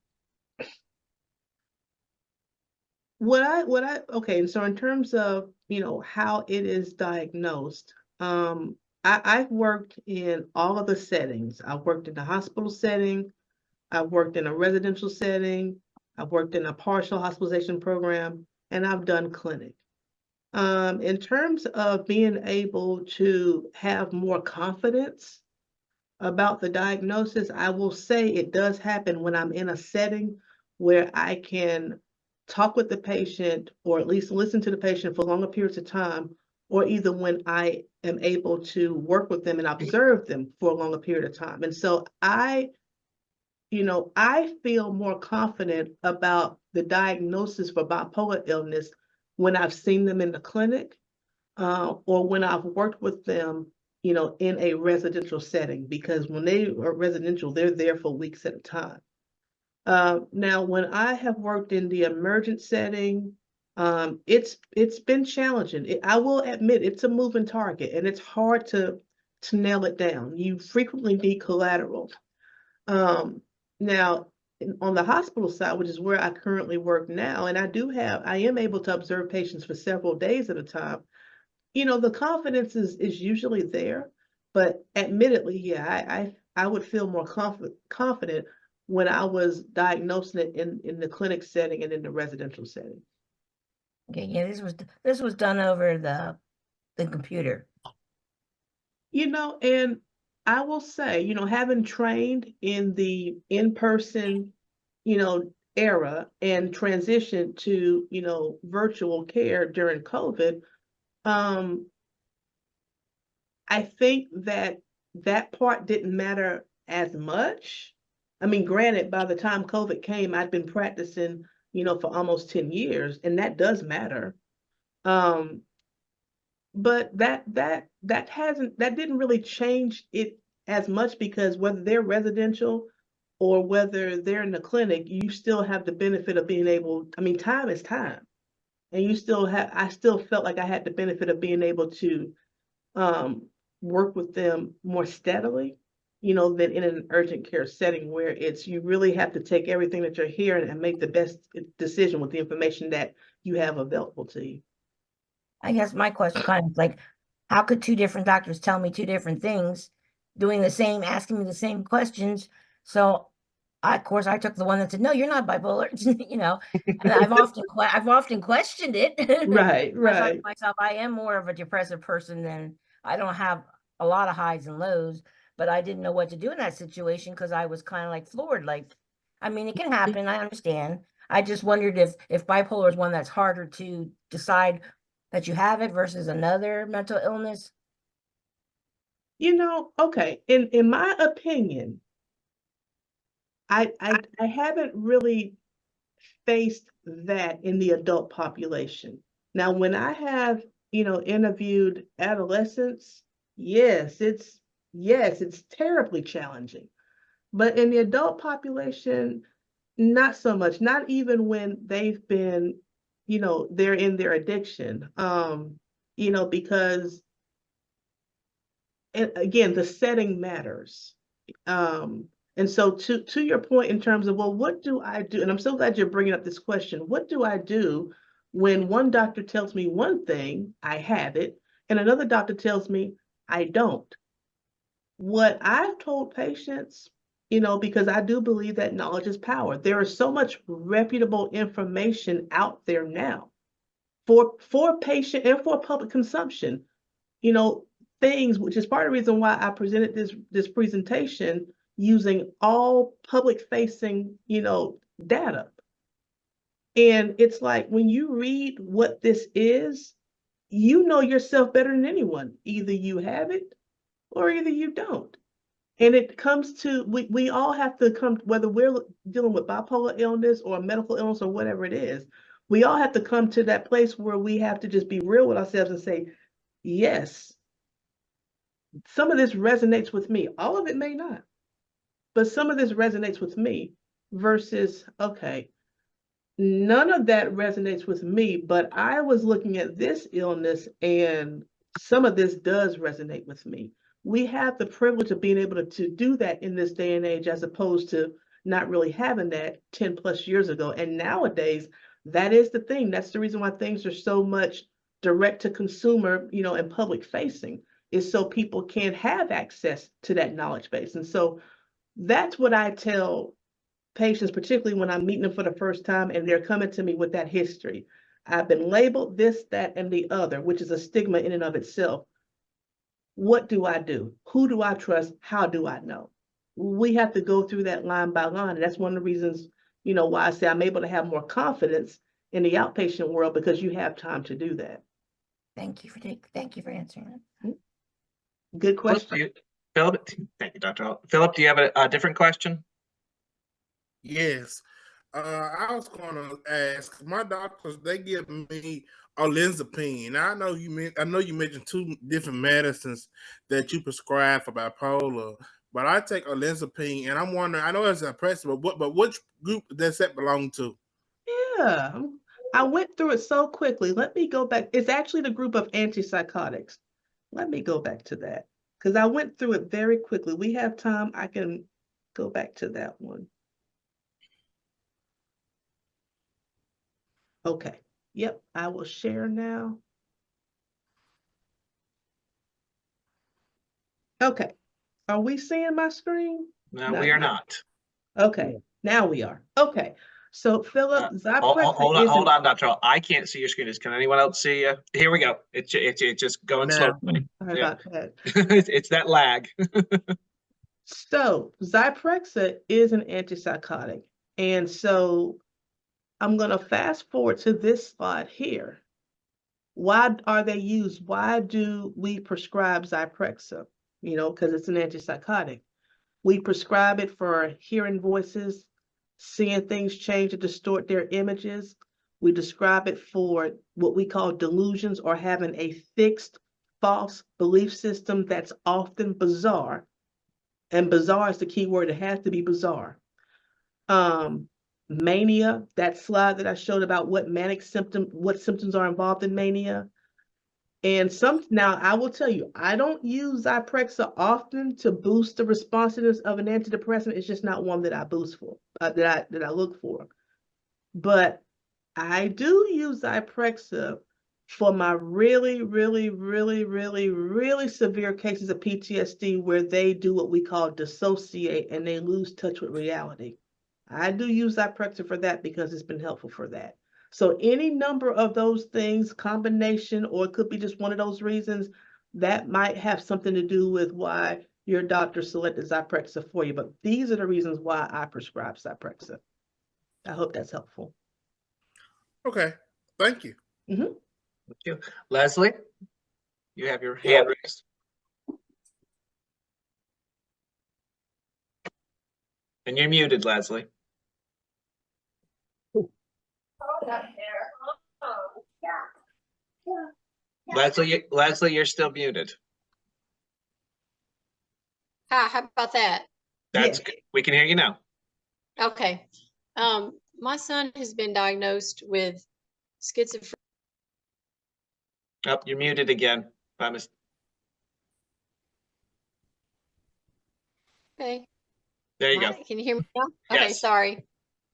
so in terms of, how it is diagnosed, I've worked in all of the settings. I've worked in the hospital setting, I've worked in a residential setting, I've worked in a partial hospitalization program, and I've done clinic. In terms of being able to have more confidence about the diagnosis, I will say it does happen when I'm in a setting where I can talk with the patient or at least listen to the patient for longer periods of time, or either when I am able to work with them and observe them for a longer period of time. And so I feel more confident about the diagnosis for bipolar illness when I've seen them in the clinic, or when I've worked with them, in a residential setting, because when they are residential, they're there for weeks at a time. Now, when I have worked in the emergent setting, it's been challenging. I will admit it's a moving target, and it's hard to nail it down. You frequently need collateral. Now, on the hospital side, which is where I currently work now, and I am able to observe patients for several days at a time. The confidence is usually there, but admittedly, yeah, I would feel more confident when I was diagnosing it in the clinic setting and in the residential setting. Okay, yeah, this was done over the computer. And I will say, having trained in the in-person, era and transition to, virtual care during COVID, I think that part didn't matter as much. I mean, granted, by the time COVID came, I'd been practicing, for almost 10 years, and that does matter. But that didn't really change it as much, because whether they're residential or whether they're in the clinic, you still have the benefit of being able, time is time. And I still felt like I had the benefit of being able to work with them more steadily, than in an urgent care setting where you really have to take everything that you're hearing and make the best decision with the information that you have available to you. I guess my question kind of like, how could two different doctors tell me two different things, asking me the same questions? So of course I took the one that said, no, you're not bipolar, and I've often questioned it. Right. I thought to myself, I am more of a depressive person than I don't have a lot of highs and lows, but I didn't know what to do in that situation because I was kind of like floored. Like, it can happen. I understand. I just wondered if bipolar is one that's harder to decide that you have it versus another mental illness? Okay, in my opinion, I haven't really faced that in the adult population. Now, when I have, interviewed adolescents, yes, it's terribly challenging. But in the adult population, not so much, not even when they've been, they're in their addiction. Because and again, the setting matters. And so to your point in terms of, well, what do I do? And I'm so glad you're bringing up this question. What do I do when one doctor tells me one thing, I have it, and another doctor tells me I don't? What I've told patients, because I do believe that knowledge is power. There is so much reputable information out there now for patient and for public consumption. Things, which is part of the reason why I presented this presentation using all public facing, data. And it's like, when you read what this is, you know yourself better than anyone. Either you have it or either you don't. And it comes to, we all have to come, whether we're dealing with bipolar illness or mental illness or whatever it is, we all have to come to that place where we have to just be real with ourselves and say, yes, some of this resonates with me. All of it may not, but some of this resonates with me versus, okay, none of that resonates with me, but I was looking at this illness and some of this does resonate with me. We have the privilege of being able to do that in this day and age, as opposed to not really having that 10 plus years ago. And nowadays, that is the thing. That's the reason why things are so much direct to consumer, and public facing, is so people can have access to that knowledge base. And so that's what I tell patients, particularly when I'm meeting them for the first time and they're coming to me with that history. I've been labeled this, that, and the other, which is a stigma in and of itself. What do I do? Who do I trust? How do I know? We have to go through that line by line. And that's one of the reasons, why I say I'm able to have more confidence in the outpatient world, because you have time to do that. Thank you for answering that. Good question. Philip, thank you, Dr. Hall. Philip, do you have a different question? Yes. I was going to ask, my doctors, they give me olanzapine. I know you mentioned two different medicines that you prescribe for bipolar, but I take olanzapine, and I'm wondering, I know it's impressive, but which group does that belong to? Yeah, I went through it so quickly. Let me go back. It's actually the group of antipsychotics. Let me go back to that, because I went through it very quickly. We have time. I can go back to that one. Okay. Yep, I will share now. Okay. Are we seeing my screen? No, we are not. Okay, now we are. Okay. So Philip, Hold on, Dr. Hall. I can't see your screen. Can anyone else see you? Here we go. It's just going slowly. Sorry about that. It's that lag. So Zyprexa is an antipsychotic. And so I'm going to fast forward to this slide here. Why are they used? Why do we prescribe Zyprexa? Because it's an antipsychotic. We prescribe it for hearing voices, seeing things change or distort their images. We prescribe it for what we call delusions, or having a fixed, false belief system that's often bizarre. And bizarre is the key word. It has to be bizarre. Mania, that slide that I showed about what symptoms are involved in mania. And now I will tell you, I don't use Zyprexa often to boost the responsiveness of an antidepressant. It's just not one that I boost for, that I look for. But I do use Zyprexa for my really, really, really, really, really severe cases of PTSD, where they do what we call dissociate and they lose touch with reality. I do use Zyprexa for that because it's been helpful for that. So any number of those things, combination, or it could be just one of those reasons, that might have something to do with why your doctor selected Zyprexa for you. But these are the reasons why I prescribe Zyprexa. I hope that's helpful. Okay, thank you. Mm-hmm. Thank you. Leslie, you have your hand raised. And you're muted, Leslie. Leslie, you're still muted. Hi, how about that? That's good. We can hear you now. Okay. My son has been diagnosed with schizophrenia. Oh, you're muted again. Okay. There you go. Can you hear me now? Okay, Yes. sorry.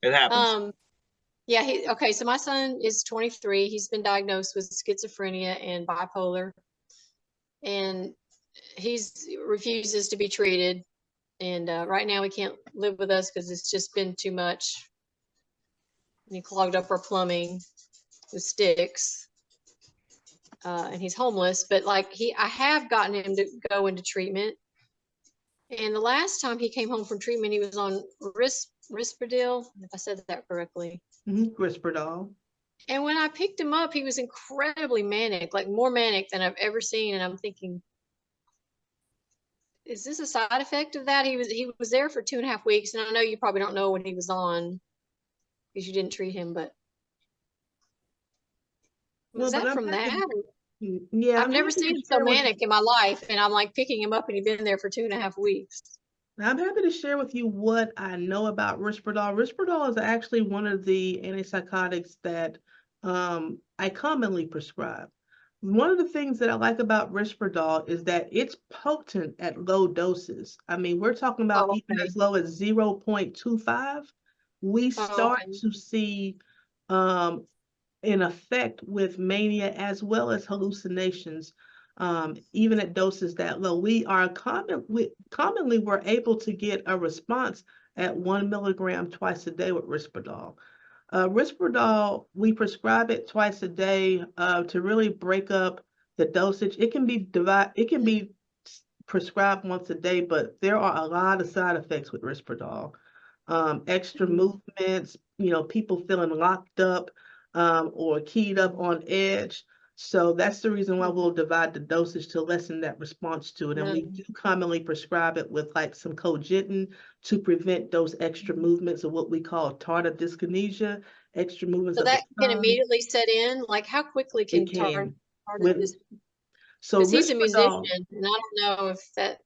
It happens. Yeah, okay, so my son is 23. He's been diagnosed with schizophrenia and bipolar. And he's refuses to be treated. And right now he can't live with us because it's just been too much. And he clogged up our plumbing with sticks. And he's homeless, but like I have gotten him to go into treatment. And the last time he came home from treatment, he was on Risperdal, if I said that correctly. Risperdal. And when I picked him up, he was incredibly manic, like more manic than I've ever seen. And I'm thinking, is this a side effect of that? He was there for 2.5 weeks, and I know you probably don't know what he was on because you didn't treat him, but was that from that? Yeah, I've never seen him so manic in my life, and I'm like picking him up, and he's been there for 2.5 weeks. I'm happy to share with you what I know about Risperdal. Risperdal is actually one of the antipsychotics that I commonly prescribe. One of the things that I like about Risperdal is that it's potent at low doses. I mean, we're talking about even as low as 0.25. We start to see an effect with mania as well as hallucinations, even at doses that low. We commonly we're able to get a response at 1 milligram twice a day with Risperdal. Risperdal, we prescribe it twice a day to really break up the dosage. It can be prescribed once a day, but there are a lot of side effects with Risperdal. Extra movements, people feeling locked up or keyed up on edge. So that's the reason why we'll divide the dosage to lessen that response to it. And we do commonly prescribe it with like some cogentin to prevent those extra movements of what we call tardive dyskinesia, extra movements. So that can immediately set in? Like how quickly can tardive dyskinesia? So he's a musician, and I don't know if that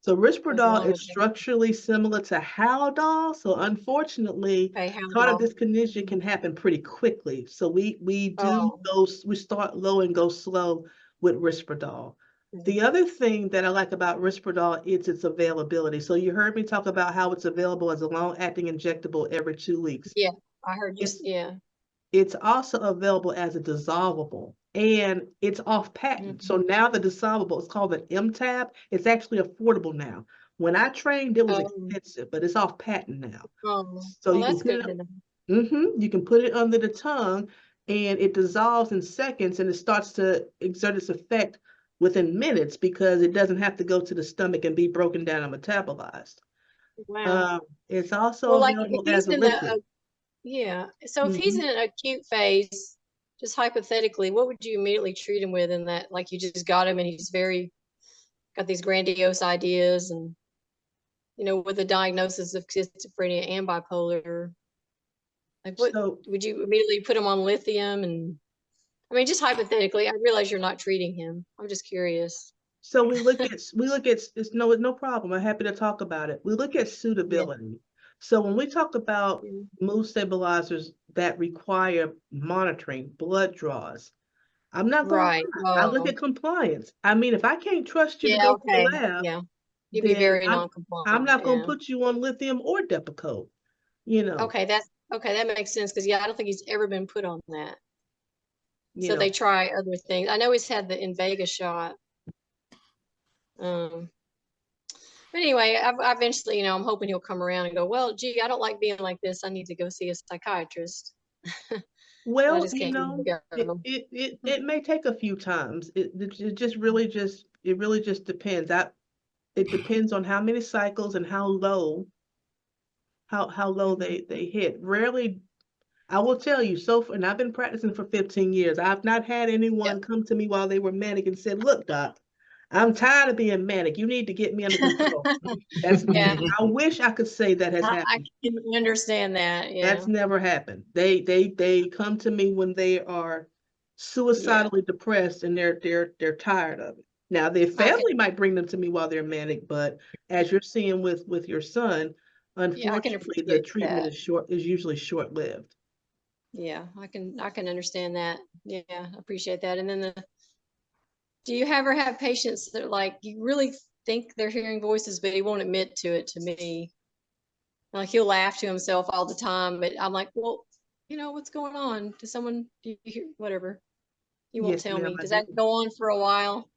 So Risperdal is structurally similar to Haldol. So unfortunately, tardive dyskinesia can happen pretty quickly. So we start low and go slow with Risperdal. The other thing that I like about Risperdal is its availability. So you heard me talk about how it's available as a long-acting injectable every 2 weeks. Yeah, I heard you. It's also available as a dissolvable, and it's off patent. So now the dissolvable is called an MTAB. It's actually affordable now. When I trained, it was expensive, but it's off patent now. So you can put it. You can put it under the tongue, and it dissolves in seconds, and it starts to exert its effect within minutes because it doesn't have to go to the stomach and be broken down and metabolized. Wow. It's also available as a liquid. So if he's in an acute phase, just hypothetically, what would you immediately treat him with in that? Like you just got him and he's got these grandiose ideas and, with the diagnosis of schizophrenia and bipolar, like what would you immediately put him on lithium? And I mean, just hypothetically, I realize you're not treating him. I'm just curious. So we look at it's no problem. I'm happy to talk about it. We look at suitability. So when we talk about mood stabilizers that require monitoring, blood draws, I'm not going to lie. I look at compliance. I mean, if I can't trust you to go to the lab, you'd be very non-compliant. I'm not going to put you on lithium or Depakote, Okay, that makes sense because I don't think he's ever been put on that. So they try other things. I know he's had the Invega shot. But anyway, eventually, I'm hoping he'll come around and go, well, gee, I don't like being like this. I need to go see a psychiatrist. Well, it may take a few times. It really just depends. It depends on how many cycles and how low they hit. Rarely I will tell you, and I've been practicing for 15 years. I've not had anyone come to me while they were manic and said, look, doc, I'm tired of being manic. You need to get me under control. Yeah. I wish I could say that has I happened. can understand that. Yeah. That's never happened. They come to me when they are suicidally depressed and they're tired of it. Now their family might bring them to me while they're manic, but as you're seeing with your son, unfortunately the treatment is usually short-lived. Yeah, I can understand that. Yeah, I appreciate that. And then do you ever have patients that are like, you really think they're hearing voices, but he won't admit to it to me? Like he'll laugh to himself all the time, but I'm like, well, what's going on? Do you hear whatever? He won't tell me. Does that go on for a while?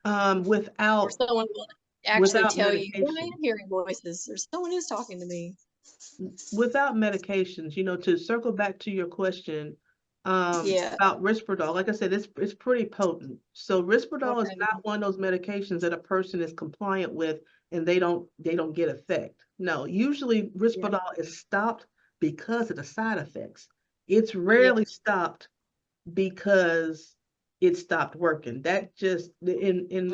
Or someone will actually tell you, I am hearing voices, or someone is talking to me. Without medications, to circle back to your question, about Risperdal, like I said, it's pretty potent. So Risperdal is not one of those medications that a person is compliant with and they don't get effect. No, usually Risperdal is stopped because of the side effects. It's rarely stopped because it stopped working. That just in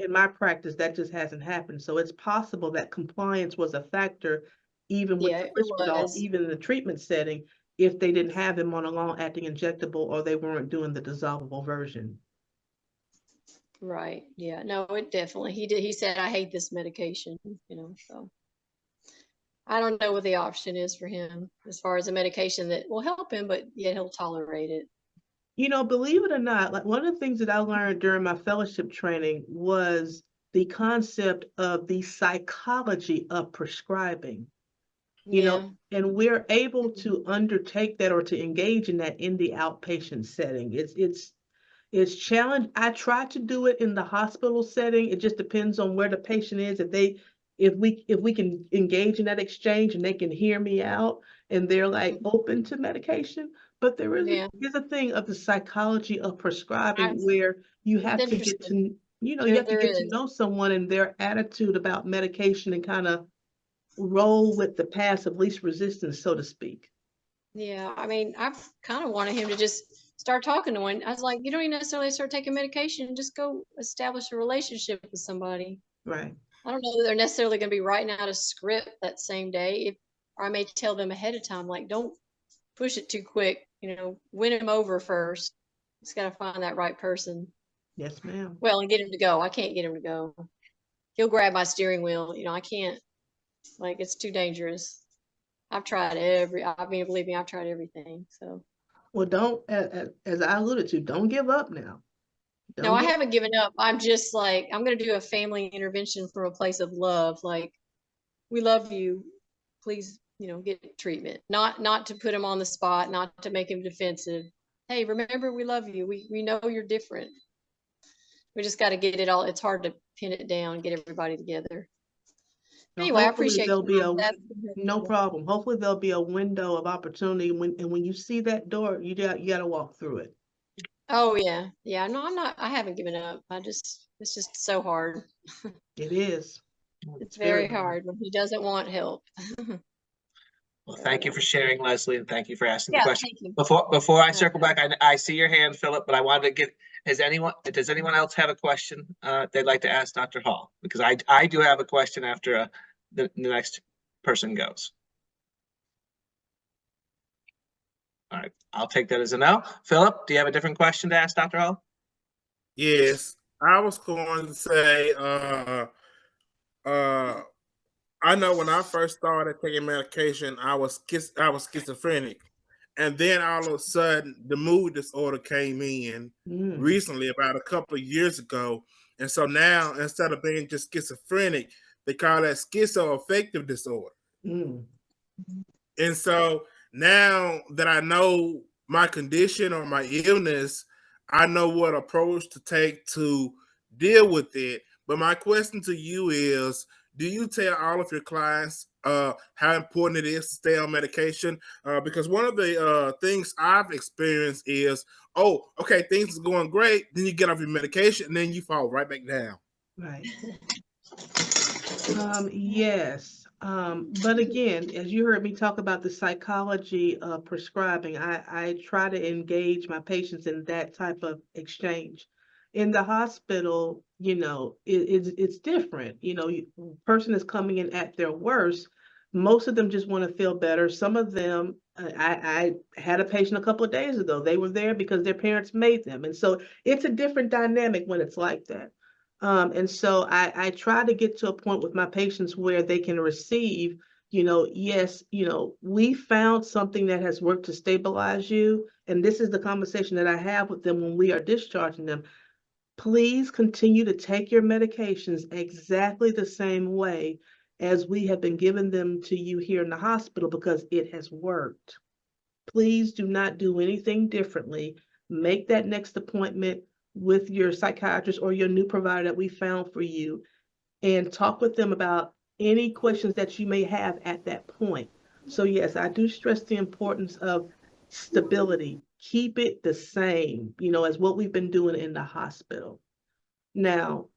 my practice, that just hasn't happened. So it's possible that compliance was a factor even with Risperdal, even in the treatment setting, if they didn't have him on a long-acting injectable or they weren't doing the dissolvable version. Right. Yeah. No, it definitely. He said, I hate this medication, so I don't know what the option is for him as far as a medication that will help him, but yet he'll tolerate it. Believe it or not, like one of the things that I learned during my fellowship training was the concept of the psychology of prescribing. And we're able to undertake that or to engage in that in the outpatient setting. It's challenging. I try to do it in the hospital setting. It just depends on where the patient is. If we can engage in that exchange and they can hear me out and they're like open to medication. But there is a thing of the psychology of prescribing where you have to get to know someone and their attitude about medication and kind of roll with the path of least resistance, so to speak. Yeah, I mean, I've kind of wanted him to just start talking to one. I was like, you don't even necessarily start taking medication, just go establish a relationship with somebody. Right. I don't know that they're necessarily going to be writing out a script that same day. Or I may tell them ahead of time, like, don't push it too quick, win him over first. Just got to find that right person. Yes, ma'am. Well, and get him to go. I can't get him to go. He'll grab my steering wheel. I can't. Like, it's too dangerous. I've tried believe me, I've tried everything. So. Well, don't, as I alluded to, don't give up now. No, I haven't given up. I'm just like, I'm going to do a family intervention from a place of love. Like, we love you. Please, get treatment. Not to put him on the spot, not to make him defensive. Hey, remember, we love you. We know you're different. We just got to get it all. It's hard to pin it down, get everybody together. Anyway, I appreciate no problem. Hopefully there'll be a window of opportunity when you see that door, you got to walk through it. Oh yeah. Yeah. No, I haven't given up. It's just so hard. It is. It's very hard when he doesn't want help. Well, thank you for sharing, Leslie, and thank you for asking the question. Thank you. Before I circle back, I see your hand, Philip, but I wanted to get, does anyone else have a question they'd like to ask Dr. Hall? Because I do have a question after the next person goes. All right, I'll take that as a no. Philip, do you have a different question to ask Dr. Hall? Yes, I was going to say, I know when I first started taking medication, I was schizophrenic, and then all of a sudden the mood disorder came in recently, about a couple of years ago, and so now instead of being just schizophrenic, they call that schizoaffective disorder. And so now that I know my condition or my illness, I know what approach to take to deal with it. But my question to you is, do you tell all of your clients how important it is to stay on medication? Because one of the things I've experienced is, oh, okay, things are going great. Then you get off your medication and then you fall right back down. Right. Yes. But again, as you heard me talk about the psychology of prescribing, I try to engage my patients in that type of exchange. In the hospital, it's different. Person is coming in at their worst. Most of them just want to feel better. Some of them, I had a patient a couple of days ago. They were there because their parents made them. And so it's a different dynamic when it's like that. And so I try to get to a point with my patients where they can receive, yes, we found something that has worked to stabilize you. And this is the conversation that I have with them when we are discharging them. Please continue to take your medications exactly the same way as we have been giving them to you here in the hospital because it has worked. Please do not do anything differently. Make that next appointment with your psychiatrist or your new provider that we found for you and talk with them about any questions that you may have at that point. So yes, I do stress the importance of stability. Keep it the same, as what we've been doing in the hospital. Now,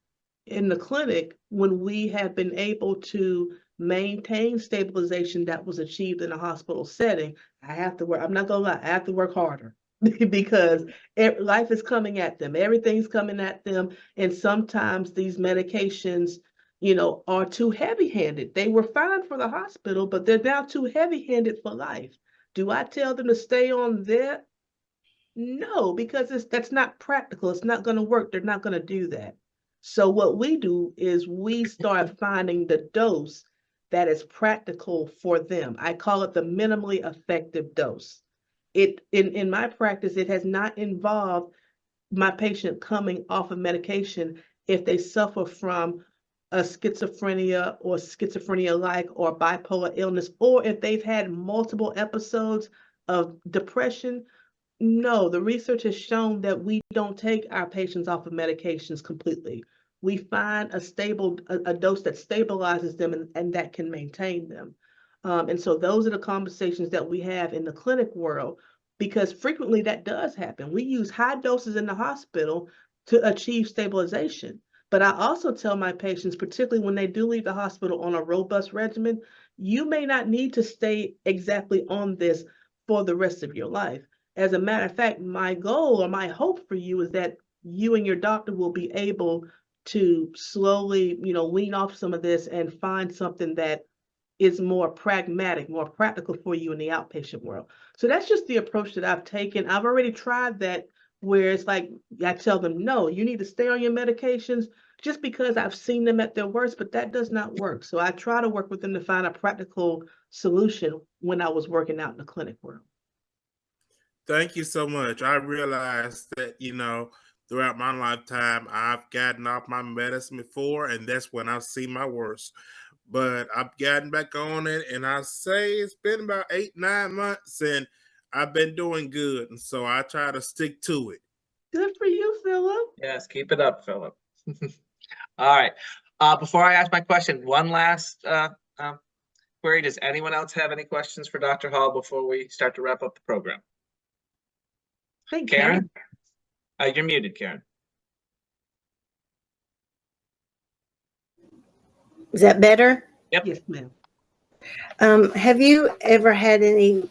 in the clinic, when we have been able to maintain stabilization that was achieved in a hospital setting, I'm not gonna lie, I have to work harder because life is coming at them. Everything's coming at them. And sometimes these medications, are too heavy-handed. They were fine for the hospital, but they're now too heavy-handed for life. Do I tell them to stay on that? No, because that's not practical. It's not going to work. They're not going to do that. So what we do is we start finding the dose that is practical for them. I call it the minimally effective dose. In my practice, it has not involved my patient coming off of medication if they suffer from a schizophrenia or schizophrenia-like or bipolar illness, or if they've had multiple episodes of depression. No, the research has shown that we don't take our patients off of medications completely. We find a dose that stabilizes them and that can maintain them. And so those are the conversations that we have in the clinic world, because frequently that does happen. We use high doses in the hospital to achieve stabilization. But I also tell my patients, particularly when they do leave the hospital on a robust regimen, you may not need to stay exactly on this for the rest of your life. As a matter of fact, my goal or my hope for you is that you and your doctor will be able to slowly, wean off some of this and find something that is more pragmatic, more practical for you in the outpatient world. So that's just the approach that I've taken. I've already tried that where it's like, I tell them, no, you need to stay on your medications just because I've seen them at their worst, but that does not work. So I try to work with them to find a practical solution when I was working out in the clinic world. Thank you so much. I realized that, throughout my lifetime, I've gotten off my medicine before, and that's when I've seen my worst. But I've gotten back on it, and I say it's been about 8-9 months, and I've been doing good. And so I try to stick to it. Good for you, Philip. Yes, keep it up, Philip. All right. Before I ask my question, one last query. Does anyone else have any questions for Dr. Hall before we start to wrap up the program? Hey, Karen? You're muted, Karen. Is that better? Yep. Yes, ma'am. Have you ever had any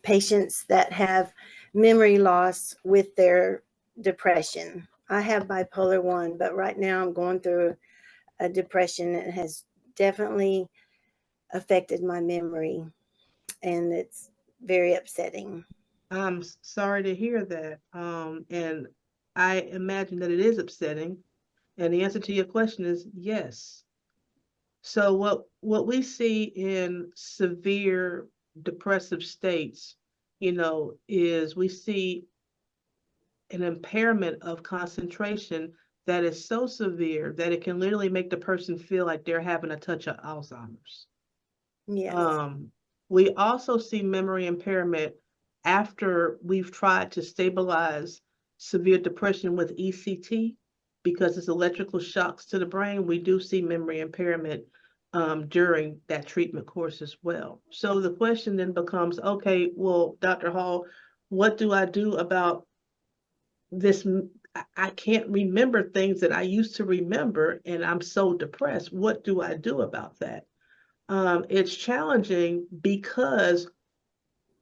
patients that have memory loss with their depression? I have bipolar I, but right now I'm going through a depression that has definitely affected my memory, and it's very upsetting. I'm sorry to hear that. And I imagine that it is upsetting. And the answer to your question is yes. So what we see in severe depressive states, is we see an impairment of concentration that is so severe that it can literally make the person feel like they're having a touch of Alzheimer's. Yes. We also see memory impairment after we've tried to stabilize severe depression with ECT, because it's electrical shocks to the brain. We do see memory impairment during that treatment course as well. So the question then becomes, okay, well, Dr. Hall, what do I do about this? I can't remember things that I used to remember, and I'm so depressed. What do I do about that? It's challenging because,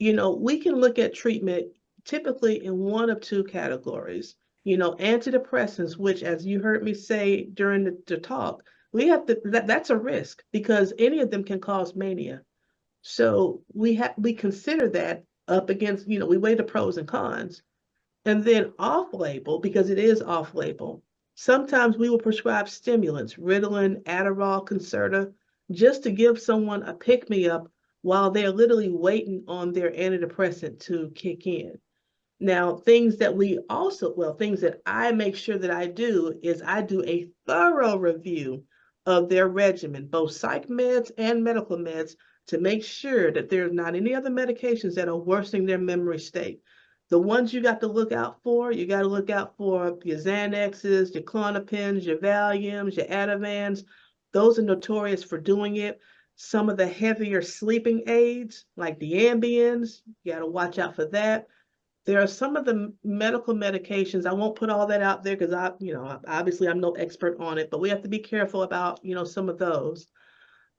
we can look at treatment typically in one of two categories. Antidepressants, which, as you heard me say during the talk, we have to, that's a risk because any of them can cause mania. So we consider that up against, we weigh the pros and cons. And then off-label, because it is off-label, sometimes we will prescribe stimulants, Ritalin, Adderall, Concerta, just to give someone a pick-me-up while they're literally waiting on their antidepressant to kick in. Now, things that I make sure that I do is I do a thorough review of their regimen, both psych meds and medical meds, to make sure that there's not any other medications that are worsening their memory state. The ones you got to look out for, you got to look out for your Xanaxes, your Klonopins, your Valiums, your Ativans. Those are notorious for doing it. Some of the heavier sleeping aids, like the Ambiens, you got to watch out for that. There are some of the medical medications, I won't put all that out there because obviously I'm no expert on it, but we have to be careful about, some of those.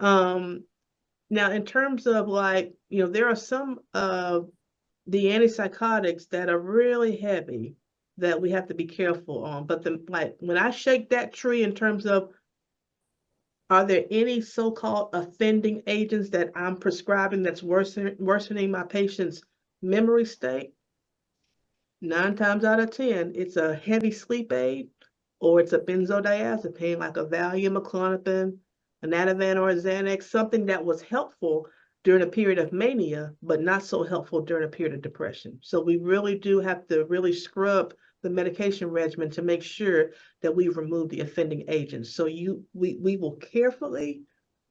Now, in terms of there are some of the antipsychotics that are really heavy that we have to be careful on. But when I shake that tree in terms of, are there any so-called offending agents that I'm prescribing that's worsening my patient's memory state? 9 times out of 10, it's a heavy sleep aid, or it's a benzodiazepine like a Valium, a Klonopin, an Ativan, or a Xanax, something that was helpful during a period of mania, but not so helpful during a period of depression. So we really do have to really scrub the medication regimen to make sure that we remove the offending agents. So we will carefully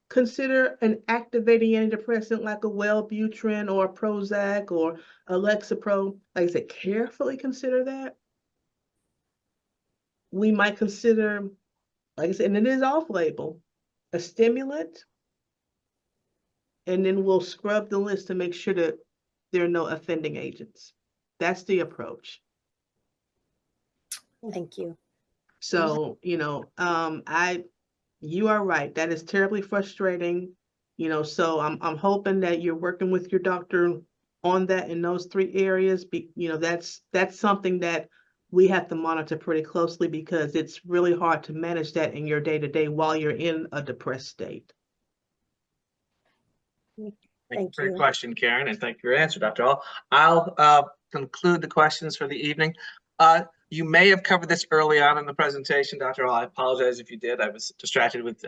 consider an activating antidepressant like a Wellbutrin or a Prozac or a Lexapro. Like I said, carefully consider that. We might consider, like I said, and it is off-label, a stimulant, and then we'll scrub the list to make sure that there are no offending agents. That's the approach. Thank you. So, you are right. That is terribly frustrating. So I'm hoping that you're working with your doctor on that in those 3 areas. That's something that we have to monitor pretty closely because it's really hard to manage that in your day-to-day while you're in a depressed state. Thank you for your question, Karen, and thank you for your answer, Dr. Hall. I'll conclude the questions for the evening. You may have covered this early on in the presentation, Dr. Hall. I apologize if you did. I was distracted with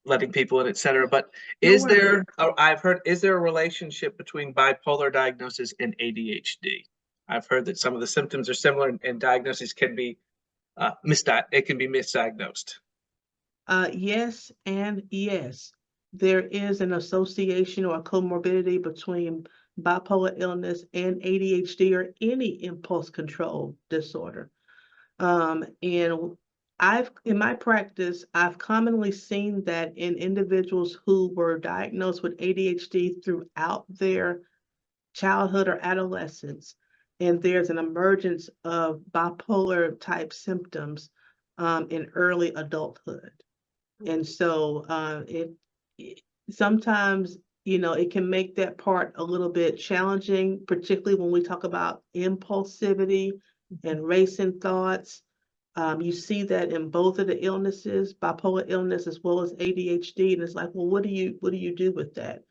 letting people in, et cetera. But is there a relationship between bipolar diagnosis and ADHD? I've heard that some of the symptoms are similar and diagnoses can be misdiagnosed. Yes and yes. There is an association or a comorbidity between bipolar illness and ADHD or any impulse control disorder. And in my practice, I've commonly seen that in individuals who were diagnosed with ADHD throughout their childhood or adolescence, and there's an emergence of bipolar type symptoms in early adulthood. And so sometimes, it can make that part a little bit challenging, particularly when we talk about impulsivity and racing thoughts. You see that in both of the illnesses, bipolar illness as well as ADHD, and it's like, well, what do you do with that?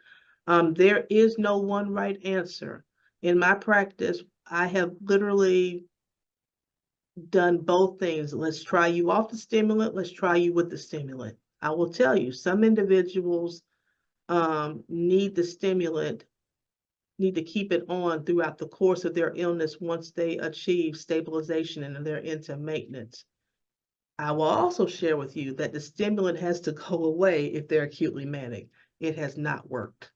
There is no one right answer. In my practice, I have literally done both things. Let's try you off the stimulant. Let's try you with the stimulant. I will tell you, some individuals need the stimulant, need to keep it on throughout the course of their illness once they achieve stabilization and they're into maintenance. I will also share with you that the stimulant has to go away if they're acutely manic. It has not worked.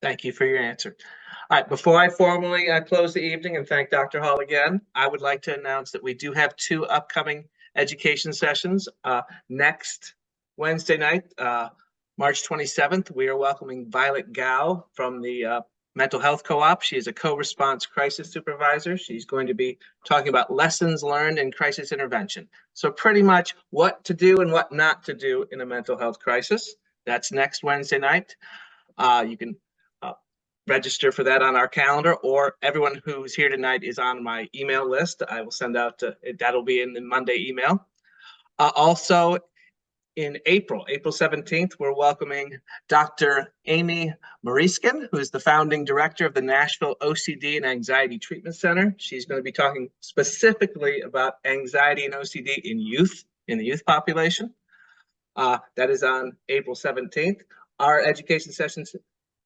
Thank you for your answer. All right, before I formally close the evening and thank Dr. Hall again, I would like to announce that we do have 2 upcoming education sessions. Next Wednesday night, March 27th, we are welcoming Violet Gao from the Mental Health Co-op. She is a co-response crisis supervisor. She's going to be talking about lessons learned in crisis intervention. So pretty much what to do and what not to do in a mental health crisis. That's next Wednesday night. You can register for that on our calendar, or everyone who's here tonight is on my email list. I will send out, that'll be in the Monday email. Also, in April 17th, we're welcoming Dr. Amy Mariskin, who is the founding director of the Nashville OCD and Anxiety Treatment Center. She's going to be talking specifically about anxiety and OCD in the youth population. That is on April 17th. Our education sessions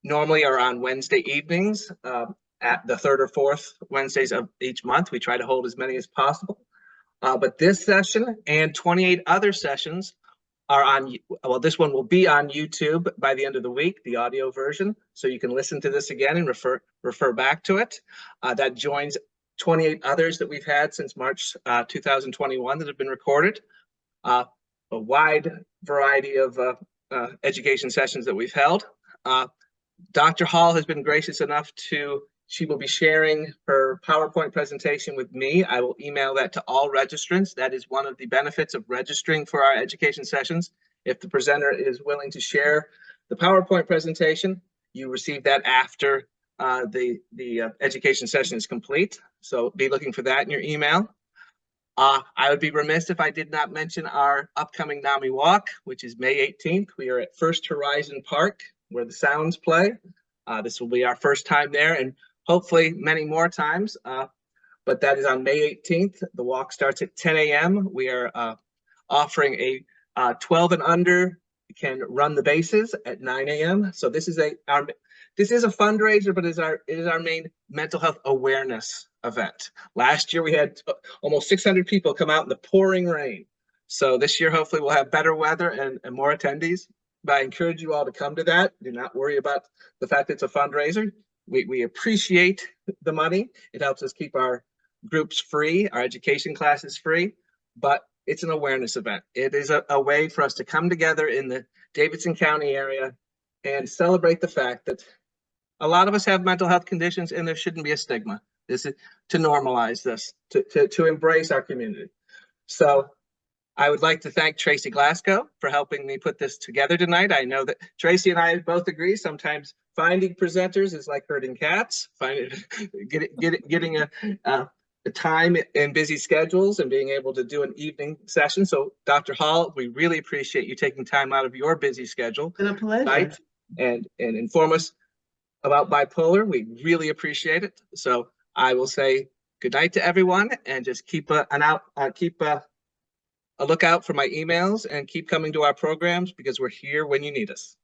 normally are on Wednesday evenings at the 3rd or 4th Wednesdays of each month. We try to hold as many as possible. But this session and 28 other sessions are on, well, this one will be on YouTube by the end of the week, the audio version. So you can listen to this again and refer back to it. That joins 28 others that we've had since March 2021 that have been recorded. A wide variety of education sessions that we've held. Dr. Hall has been gracious enough she will be sharing her PowerPoint presentation with me. I will email that to all registrants. That is one of the benefits of registering for our education sessions. If the presenter is willing to share the PowerPoint presentation, you receive that after the education session is complete. So be looking for that in your email. I would be remiss if I did not mention our upcoming NAMI walk, which is May 18th. We are at First Horizon Park, where the Sounds play. This will be our first time there, and hopefully many more times. But that is on May 18th. The walk starts at 10 a.m. We are offering a 12 and under can run the bases at 9 a.m. So this is a fundraiser, but it is our main mental health awareness event. Last year we had almost 600 people come out in the pouring rain. So this year hopefully we'll have better weather and more attendees. But I encourage you all to come to that. Do not worry about the fact it's a fundraiser. We appreciate the money. It helps us keep our groups free, our education classes free, but it's an awareness event. It is a way for us to come together in the Davidson County area and celebrate the fact that a lot of us have mental health conditions and there shouldn't be a stigma. This is to normalize this, to embrace our community. So I would like to thank Tracy Glasgow for helping me put this together tonight. I know that Tracy and I both agree sometimes finding presenters is like herding cats. Getting a time in busy schedules and being able to do an evening session. So Dr. Hall, we really appreciate you taking time out of your busy schedule. It's been a pleasure. And inform us about bipolar. We really appreciate it. So I will say good night to everyone and just keep a lookout for my emails and keep coming to our programs because we're here when you need us.